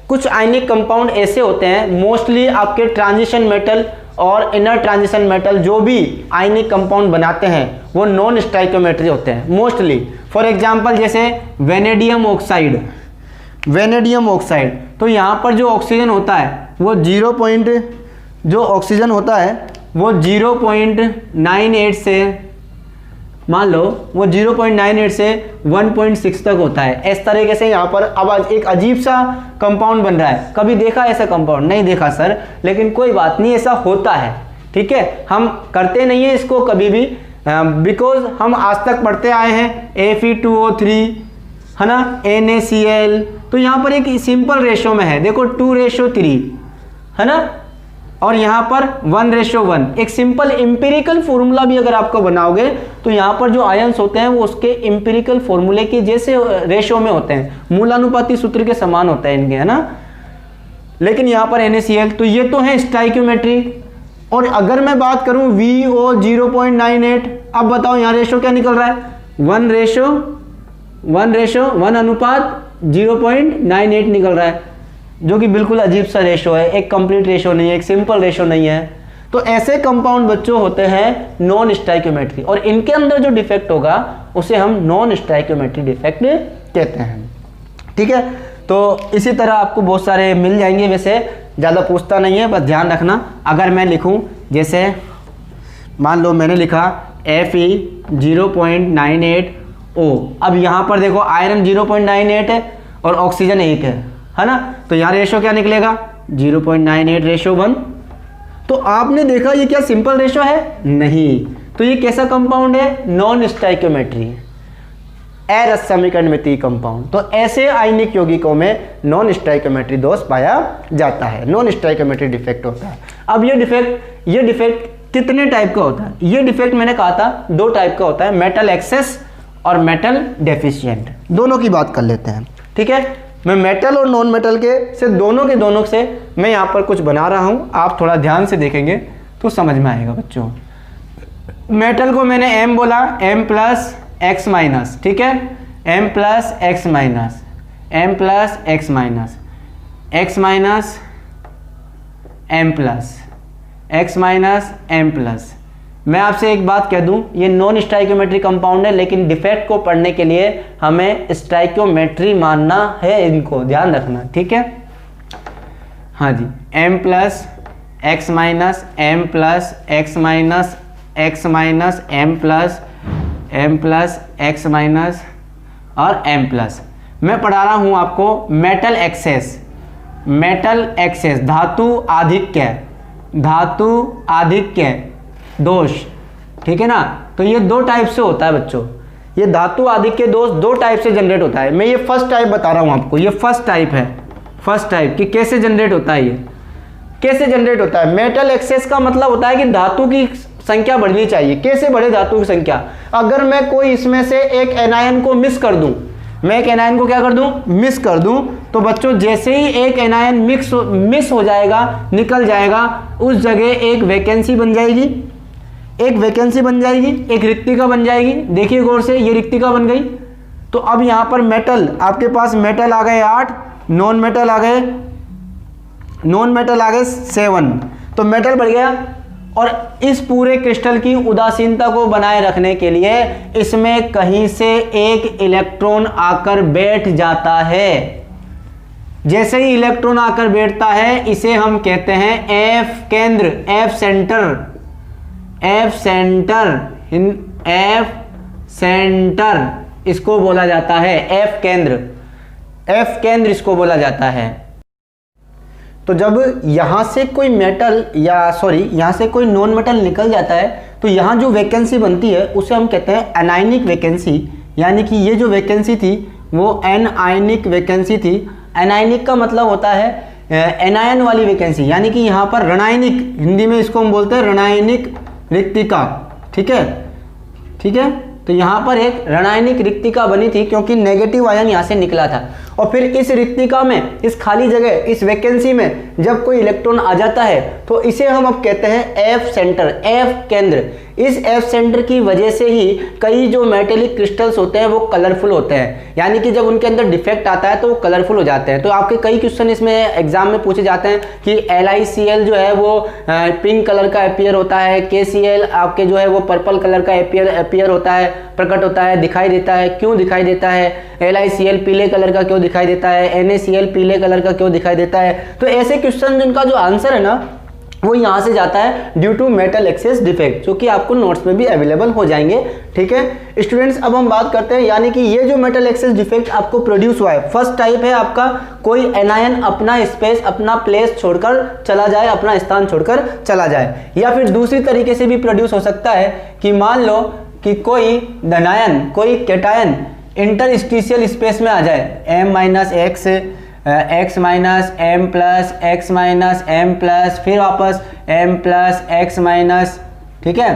कुछ आयनिक कंपाउंड ऐसे होते हैं, मोस्टली आपके ट्रांजिशन मेटल और इनर ट्रांजिशन मेटल जो भी आयनिक कंपाउंड बनाते हैं वो नॉन स्टाइकियोमेट्री होते हैं मोस्टली। फॉर एग्जांपल जैसे वेनेडियम ऑक्साइड, तो यहाँ पर जो ऑक्सीजन होता है वो 0.98 से, मान लो वो 0.98 से 1.6 तक होता है। इस तरीके से यहाँ पर अब एक अजीब सा कंपाउंड बन रहा है। कभी देखा ऐसा कंपाउंड? नहीं देखा सर, लेकिन कोई बात नहीं, ऐसा होता है, ठीक है। हम करते नहीं है इसको कभी भी, बिकॉज हम आज तक पढ़ते आए हैं Fe2O3, है ना, NaCl। तो यहाँ पर एक सिंपल रेशो में है, देखो 2:3, है ना, और यहाँ पर 1:1। एक सिंपल इंपेरिकल फॉर्मूला भी अगर आपको बनाओगे तो यहाँ पर जो आयंस होते हैं वो उसके इंपेरिकल फॉर्मूले के जैसे रेशो में होते हैं, मूलानुपाती सूत्र के समान होता है इनके, है ना। लेकिन यहाँ पर NaCl, तो ये तो है स्टाइकियोमेट्री। और अगर मैं बात करूँ VO 0.98, अब बताओ यहाँ रेशो क्या निकल रहा है? 1:1:0.98 निकल रहा है, जो कि बिल्कुल अजीब सा रेशो है, एक कंप्लीट रेशो नहीं है, एक सिंपल रेशो नहीं है। तो ऐसे कंपाउंड बच्चों होते हैं नॉन स्टाइकियोमेट्री, और इनके अंदर जो डिफेक्ट होगा उसे हम नॉन स्टाइकियोमेट्री डिफेक्ट कहते हैं, ठीक है। तो इसी तरह आपको बहुत सारे मिल जाएंगे, वैसे ज़्यादा पूछता नहीं है, बस ध्यान रखना। अगर मैं लिखूं, जैसे मान लो मैंने लिखा Fe 0.98O, अब यहाँ पर देखो आयरन 0.98 है और ऑक्सीजन 1 है ना, तो यहाँ रेशो क्या निकलेगा? 0.98:1। तो आपने देखा ये क्या सिंपल रेशो है? नहीं। तो ये कैसा कंपाउंड है? नॉन स्टाइकियोमेट्री, अरसमीकरणमितीय कंपाउंड। तो ऐसे आयनिक यौगिकों में नॉन स्टाइकियोमेट्री दोष पाया जाता है, नॉन स्टाइकियोमेट्री डिफेक्ट होता है। अब ये डिफेक्ट कितने टाइप का होता है? ये डिफेक्ट मैंने कहा था 2 टाइप का होता है, मेटल एक्सेस और मेटल डेफिशिएंट। दोनों की बात कर लेते हैं, ठीक है। मैं मेटल और नॉन मेटल के दोनों से मैं यहाँ पर कुछ बना रहा हूँ, आप थोड़ा ध्यान से देखेंगे तो समझ में आएगा बच्चों। मेटल को मैंने M बोला, M+X-, ठीक है, M+X-, M+, मैं आपसे एक बात कह दूं, ये नॉन स्टाइकियोमेट्री कंपाउंड है, लेकिन डिफेक्ट को पढ़ने के लिए हमें स्टाइकियोमेट्री मानना है, इनको ध्यान रखना, ठीक है। हाँ जी, M+X-, M+X-, X-, M+X- और M+। मैं पढ़ा रहा हूँ आपको मेटल एक्सेस, धातु आधिक्य दोष, ठीक है ना। तो ये 2 टाइप से होता है बच्चों, ये धातु आधिक्य दोष 2 टाइप से जनरेट होता है। मैं ये फर्स्ट टाइप बता रहा हूँ आपको, ये फर्स्ट टाइप है, फर्स्ट टाइप कि कैसे जनरेट होता है। ये कैसे जनरेट होता है? मेटल एक्सेस का मतलब होता है कि धातु की संख्या बढ़नी चाहिए। कैसे बढ़े धातु की संख्या? अगर मैं कोई इसमें से एक एनायन को मिस कर दूं, मैं एक एनायन को क्या कर दूं? मिस कर दूं, तो बच्चों जैसे ही एक एनायन मिस हो जाएगा, निकल जाएगा, उस जगह एक वैकेंसी बन जाएगी, एक रिक्तिका बन जाएगी। देखिए गौर से, ये रिक्तिका बन गई। तो अब यहाँ पर मेटल, आपके पास मेटल आ गए 8, नॉन मेटल आ गए 7, तो मेटल बढ़ गया। और इस पूरे क्रिस्टल की उदासीनता को बनाए रखने के लिए इसमें कहीं से एक इलेक्ट्रॉन आकर बैठ जाता है। जैसे ही इलेक्ट्रॉन आकर बैठता है, इसे हम कहते हैं F केंद्र, F सेंटर, एफ सेंटर इसको बोला जाता है, एफ केंद्र इसको बोला जाता है। तो जब यहां से कोई मेटल यहां से कोई नॉन मेटल निकल जाता है तो यहां जो वैकेंसी बनती है उसे हम कहते हैं एनायनिक वैकेंसी, यानी कि ये जो वैकेंसी थी वो एनायनिक वैकेंसी थी। एनायनिक का मतलब होता है एनायन वाली वैकेंसी, यानी कि यहाँ पर ऋणायनिक, हिंदी में इसको हम बोलते हैं ऋणायनिक रिक्तिका। ठीक है, तो यहाँ पर एक ऋणायनिक रिक्तिका बनी थी क्योंकि नेगेटिव आयन यहाँ से निकला था। और फिर इस रिक्तिका में, इस खाली जगह, इस वैकेंसी में जब कोई इलेक्ट्रॉन आ जाता है तो इसे हम अब कहते हैं एफ सेंटर, एफ केंद्र। इस एफ सेंटर की वजह से ही कई जो मेटेलिक क्रिस्टल्स होते हैं वो कलरफुल होते हैं, यानी कि जब उनके अंदर डिफेक्ट आता है तो वो कलरफुल हो जाते हैं। तो आपके कई क्वेश्चन इसमें एग्जाम में पूछे जाते हैं कि LiCl जो है वो पिंक कलर का अपीयर होता है, KCl आपके जो है वो पर्पल कलर का अपीयर होता है, प्रकट होता है, दिखाई देता है। क्यों दिखाई देता है? LiCl पीले कलर का क्यों दिखाई देता है? NaCl पीले कलर का क्यों दिखाई देता है? तो ऐसे क्वेश्चन जिनका जो आंसर है ना वो यहाँ से जाता है due to metal excess defect, जो कि आपको नोट्स में भी अवेलेबल हो जाएंगे। ठीक है स्टूडेंट्स, अब हम बात करते हैं, यानी कि ये जो मेटल एक्सेस डिफेक्ट आपको प्रोड्यूस हुआ है, फर्स्ट टाइप है आपका कोई एनायन अपना स्पेस, अपना प्लेस छोड़कर चला जाए, अपना स्थान छोड़कर चला जाए। या फिर दूसरी तरीके से भी प्रोड्यूस हो सकता है कि मान लो कि कोई धनायन, कोई कैटायन इंटरस्टिशियल स्पेस में आ जाए, x minus m plus x minus m plus, फिर वापस m प्लस x माइनस, ठीक है,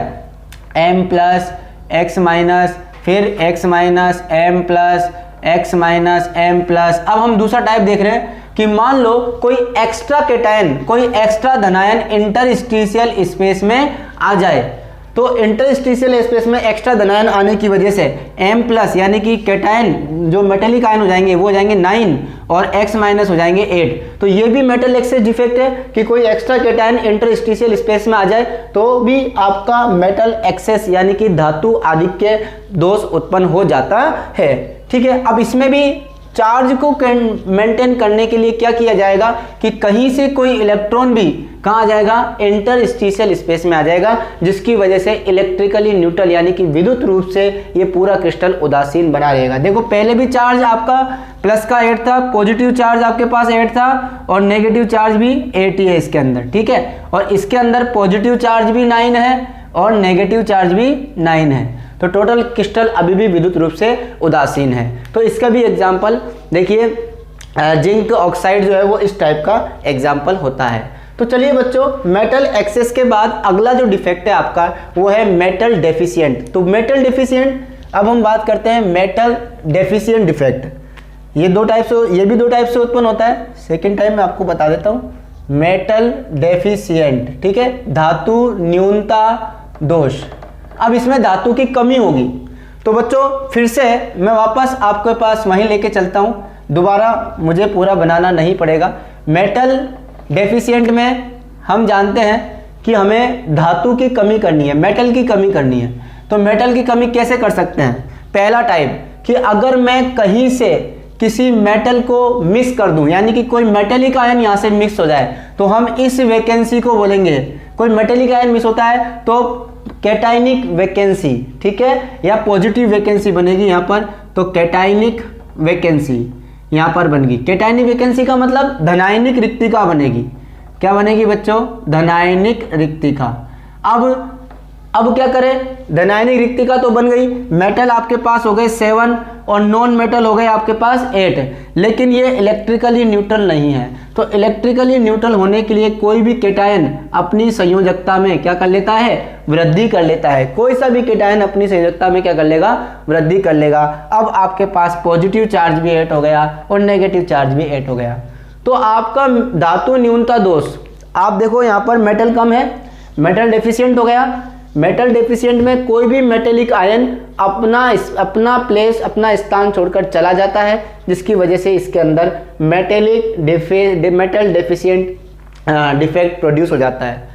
m प्लस x माइनस, फिर x minus m plus x minus m plus. अब हम दूसरा टाइप देख रहे हैं कि मान लो कोई एक्स्ट्रा कैटायन, कोई एक्स्ट्रा धनायन इंटरस्टिशियल स्पेस में आ जाए, तो इंटरस्टिशियल स्पेस में एक्स्ट्रा धनायन आने की वजह से m प्लस यानी कि कैटायन जो मेटेलिक आयन हो जाएंगे वो हो जाएंगे 9 और x माइनस हो जाएंगे 8। तो ये भी मेटल एक्सेस डिफेक्ट है कि कोई एक्स्ट्रा कैटायन इंटरस्टिशियल स्पेस में आ जाए तो भी आपका मेटल एक्सेस यानी कि धातु आधिक्य दोष उत्पन्न हो जाता है। ठीक है, अब इसमें भी चार्ज को मेंटेन करने के लिए क्या किया जाएगा कि कहीं से कोई इलेक्ट्रॉन भी कहाँ आ जाएगा, इंटरस्टिशियल स्पेस में आ जाएगा, जिसकी वजह से इलेक्ट्रिकली न्यूट्रल यानी कि विद्युत रूप से ये पूरा क्रिस्टल उदासीन बना रहेगा। देखो पहले भी चार्ज आपका प्लस का 8 था, पॉजिटिव चार्ज आपके पास 8 था और नेगेटिव चार्ज भी 8 ही है इसके अंदर। ठीक है, और इसके अंदर पॉजिटिव चार्ज भी 9 है और नेगेटिव चार्ज भी 9 है, तो टोटल क्रिस्टल अभी भी विद्युत रूप से उदासीन है। तो इसका भी एग्जाम्पल देखिए, जिंक ऑक्साइड जो है वो इस टाइप का एग्जाम्पल होता है। तो चलिए बच्चों, मेटल एक्सेस के बाद अगला जो डिफेक्ट है आपका वो है मेटल डेफिशिएंट। तो मेटल डेफिशिएंट, अब हम बात करते हैं मेटल डेफिशिएंट डिफेक्ट। ये भी दो टाइप से उत्पन्न होता है। सेकेंड टाइप मैं आपको बता देता हूँ, मेटल डेफिशिएंट, ठीक है, धातु न्यूनता दोष। अब इसमें धातु की कमी होगी, तो बच्चों फिर से मैं वापस आपके पास वहीं लेके चलता हूं, दोबारा मुझे पूरा बनाना नहीं पड़ेगा। मेटल डेफिशिएंट में हम जानते हैं कि हमें धातु की कमी करनी है, मेटल की कमी करनी है। तो मेटल की कमी कैसे कर सकते हैं? पहला टाइप कि अगर मैं कहीं से किसी मेटल को मिक्स कर दूं, यानी कि कोई मेटेलिक आयन यहां से मिक्स हो जाए, तो हम इस वैकेंसी को बोलेंगे, कोई मेटेलिक आयन मिक्स होता है तो कैटायनिक वैकेंसी, ठीक है, या पॉजिटिव वैकेंसी बनेगी यहाँ पर, तो कैटायनिक वैकेंसी यहाँ पर बनेगी। कैटायनिक वैकेंसी का मतलब धनायनिक रिक्तिका बनेगी। क्या बनेगी बच्चों? धनायनिक रिक्तिका। अब क्या करें, धनायनिक रिक्तिका तो बन गई, मेटल आपके पास हो गए 7 और नॉन मेटल हो गए आपके पास 8, लेकिन ये इलेक्ट्रिकली न्यूट्रल नहीं है। तो इलेक्ट्रिकली न्यूट्रल होने के लिए कोई भी कैटायन अपनी संयोजकता में क्या कर लेता है? वृद्धि कर लेता है। कोई सा भी कैटायन अपनी संयोजकता में क्या कर लेगा? वृद्धि कर लेगा। अब आपके पास पॉजिटिव चार्ज भी 8 हो गया और नेगेटिव चार्ज भी 8 हो गया। तो आपका धातु न्यूनता दोष, आप देखो यहाँ पर मेटल कम है, मेटल डेफिशिएंट हो गया। मेटल डेफिशिएंट में कोई भी मेटेलिक आयन अपना प्लेस, अपना स्थान छोड़कर चला जाता है, जिसकी वजह से इसके अंदर मेटल डेफिशिएंट डिफेक्ट प्रोड्यूस हो जाता है।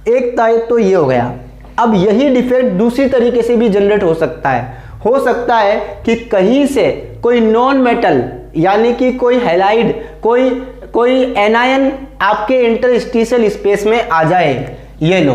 एक टाइप तो ये हो गया। अब यही डिफेक्ट दूसरी तरीके से भी जनरेट हो सकता है। हो सकता है कि कहीं से कोई नॉन मेटल यानी कि कोई हैलाइड, कोई एनायन आपके इंटरस्टिशियल स्पेस में आ जाए। ये लो,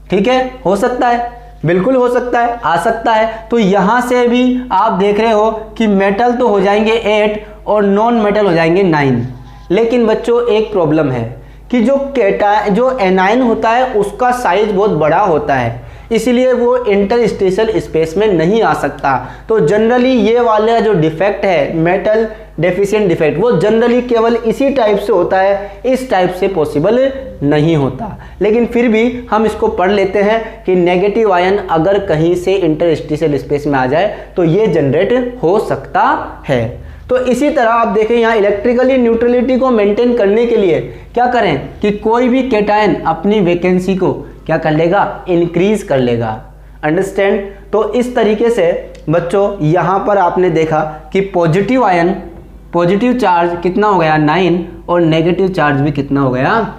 ठीक है, हो सकता है, बिल्कुल हो सकता है, आ सकता है। तो यहाँ से भी आप देख रहे हो कि मेटल तो हो जाएंगे 8 और नॉन मेटल हो जाएंगे 9। लेकिन बच्चों एक प्रॉब्लम है कि जो एनायन होता है उसका साइज बहुत बड़ा होता है, इसलिए वो इंटरस्टेशियल स्पेस में नहीं आ सकता। तो जनरली ये वाला जो डिफेक्ट है मेटल डेफिशिएंट डिफेक्ट, वो जनरली केवल इसी टाइप से होता है, इस टाइप से पॉसिबल नहीं होता। लेकिन फिर भी हम इसको पढ़ लेते हैं कि नेगेटिव आयन अगर कहीं से इंटरस्टेशियल स्पेस में आ जाए तो ये जनरेट हो सकता है। तो इसी तरह आप देखें यहाँ इलेक्ट्रिकली न्यूट्रलिटी को मेंटेन करने के लिए क्या करें कि कोई भी कैटायन अपनी वैकेंसी को क्या कर लेगा, इंक्रीज कर लेगा। अंडरस्टैंड। तो इस तरीके से बच्चों यहाँ पर आपने देखा कि पॉजिटिव आयन, पॉजिटिव चार्ज कितना हो गया 9 और नेगेटिव चार्ज भी कितना हो गया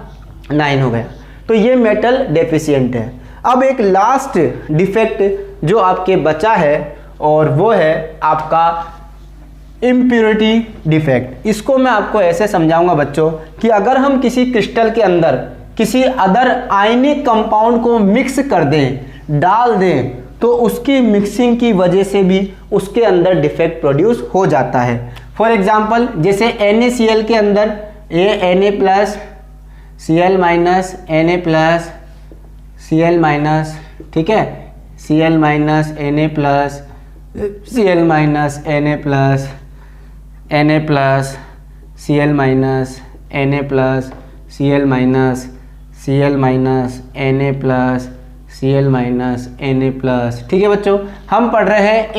9 हो गया। तो ये मेटल डेफिशिएंट है। अब एक लास्ट डिफेक्ट जो आपके बचा है और वो है आपका इम्प्योरिटी डिफेक्ट। इसको मैं आपको ऐसे समझाऊंगा बच्चों कि अगर हम किसी क्रिस्टल के अंदर किसी अदर आयनिक कंपाउंड को मिक्स कर दें, डाल दें, तो उसकी मिक्सिंग की वजह से भी उसके अंदर डिफेक्ट प्रोड्यूस हो जाता है। फॉर एग्जांपल जैसे NaCl के अंदर Na plus Cl minus Na plus Cl minus, ठीक है, Cl minus Na plus Cl minus Na plus Na plus Cl minus Na plus Cl minus Cl minus Na plus Cl minus Na plus. ठीक है बच्चों, हम पढ़ रहे हैं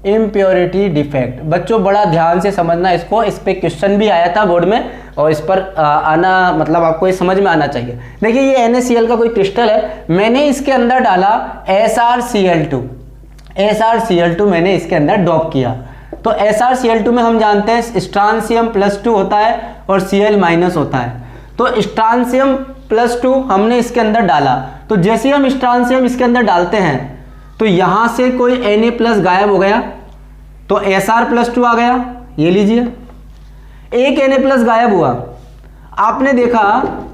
impurity defect. बच्चों बड़ा ध्यान से समझना इसको, इस पे क्वेश्चन भी आया था बोर्ड में और इस पर आना मतलब आपको ये समझ में आना चाहिए। देखिए ये NaCl का कोई क्रिस्टल है, मैंने इसके अंदर डाला SrCl2 मैंने इसके अंदर डॉप किया। तो SrCl2 में हम जानते हैं स्ट्रांसियम +2 होता है और Cl माइनस होता है। तो स्ट्रांसियम +2 हमने इसके अंदर डाला, तो जैसे ही हम स्ट्रांसियम इसके अंदर डालते हैं तो यहां से कोई Na+ गायब हो गया, तो Sr+2 आ गया। ये लीजिए, एक Na+ गायब हुआ। आपने देखा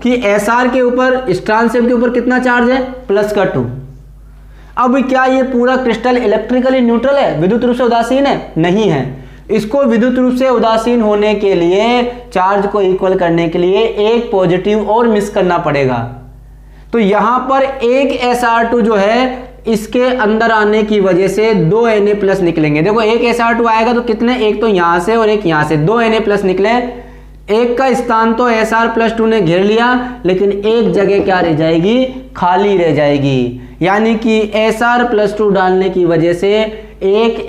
कि Sr के ऊपर, स्ट्रांसियम के ऊपर कितना चार्ज है, +2। अब क्या ये पूरा क्रिस्टल इलेक्ट्रिकली न्यूट्रल है, विद्युत रूप से उदासीन है? नहीं है। इसको विद्युत रूप से उदासीन होने के लिए, चार्ज को इक्वल करने के लिए एक पॉजिटिव और मिस करना पड़ेगा। तो यहां पर एक Sr2 जो है इसके अंदर आने की वजह से 2 Na+ निकलेंगे। देखो एक Sr2 आएगा तो कितने, एक तो यहां से और एक यहां से, 2 Na+ निकले। एक का स्थान तो Sr+2 ने घेर लिया, लेकिन एक जगह क्या रह जाएगी, खाली रह जाएगी। यानी कि Sr+2 डालने की वजह से एक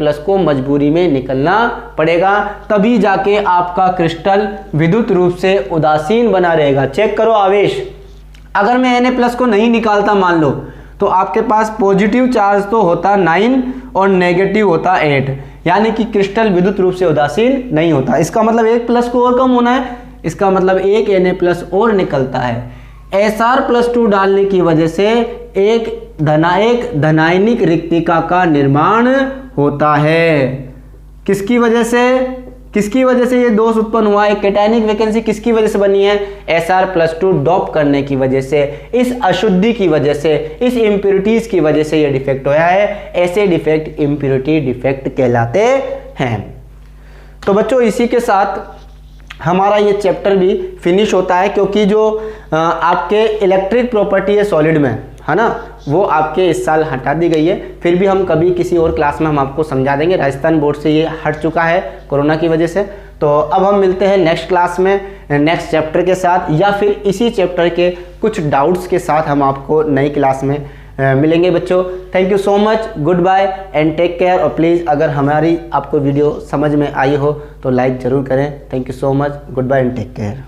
Na+ को मजबूरी में निकलना पड़ेगा, तभी जाके आपका क्रिस्टल विद्युत रूप से उदासीन बना रहेगा। चेक करो आवेश, अगर मैं Na+ को नहीं निकालता मान लो, तो आपके पास पॉजिटिव चार्ज तो होता 9 और नेगेटिव होता 8, यानी कि क्रिस्टल विद्युत रूप से उदासीन नहीं होता। इसका मतलब एक प्लस को और कम होना है, इसका मतलब एक Na+ और निकलता है। Sr+2 डालने की वजह से एक धनायनिक रिक्तिका का निर्माण होता है। किसकी वजह से ये दोष उत्पन्न हुआ है? कैटायनिक वैकेंसी किसकी वजह से बनी है? Sr+2 डॉप करने की वजह से, इस अशुद्धि की वजह से, इस इम्प्योरिटीज की वजह से ये डिफेक्ट होया है। ऐसे डिफेक्ट इम्प्योरिटी डिफेक्ट कहलाते हैं। तो बच्चों इसी के साथ हमारा ये चैप्टर भी फिनिश होता है, क्योंकि जो आपके इलेक्ट्रिक प्रॉपर्टी है सॉलिड में, है ना, वो आपके इस साल हटा दी गई है। फिर भी हम कभी किसी और क्लास में हम आपको समझा देंगे। राजस्थान बोर्ड से ये हट चुका है कोरोना की वजह से। तो अब हम मिलते हैं नेक्स्ट क्लास में नेक्स्ट चैप्टर के साथ, या फिर इसी चैप्टर के कुछ डाउट्स के साथ हम आपको नई क्लास में मिलेंगे बच्चों। Thank you so much, good bye and take care. और प्लीज़ अगर हमारी आपको वीडियो समझ में आई हो तो लाइक ज़रूर करें। Thank you so much, good bye and take care.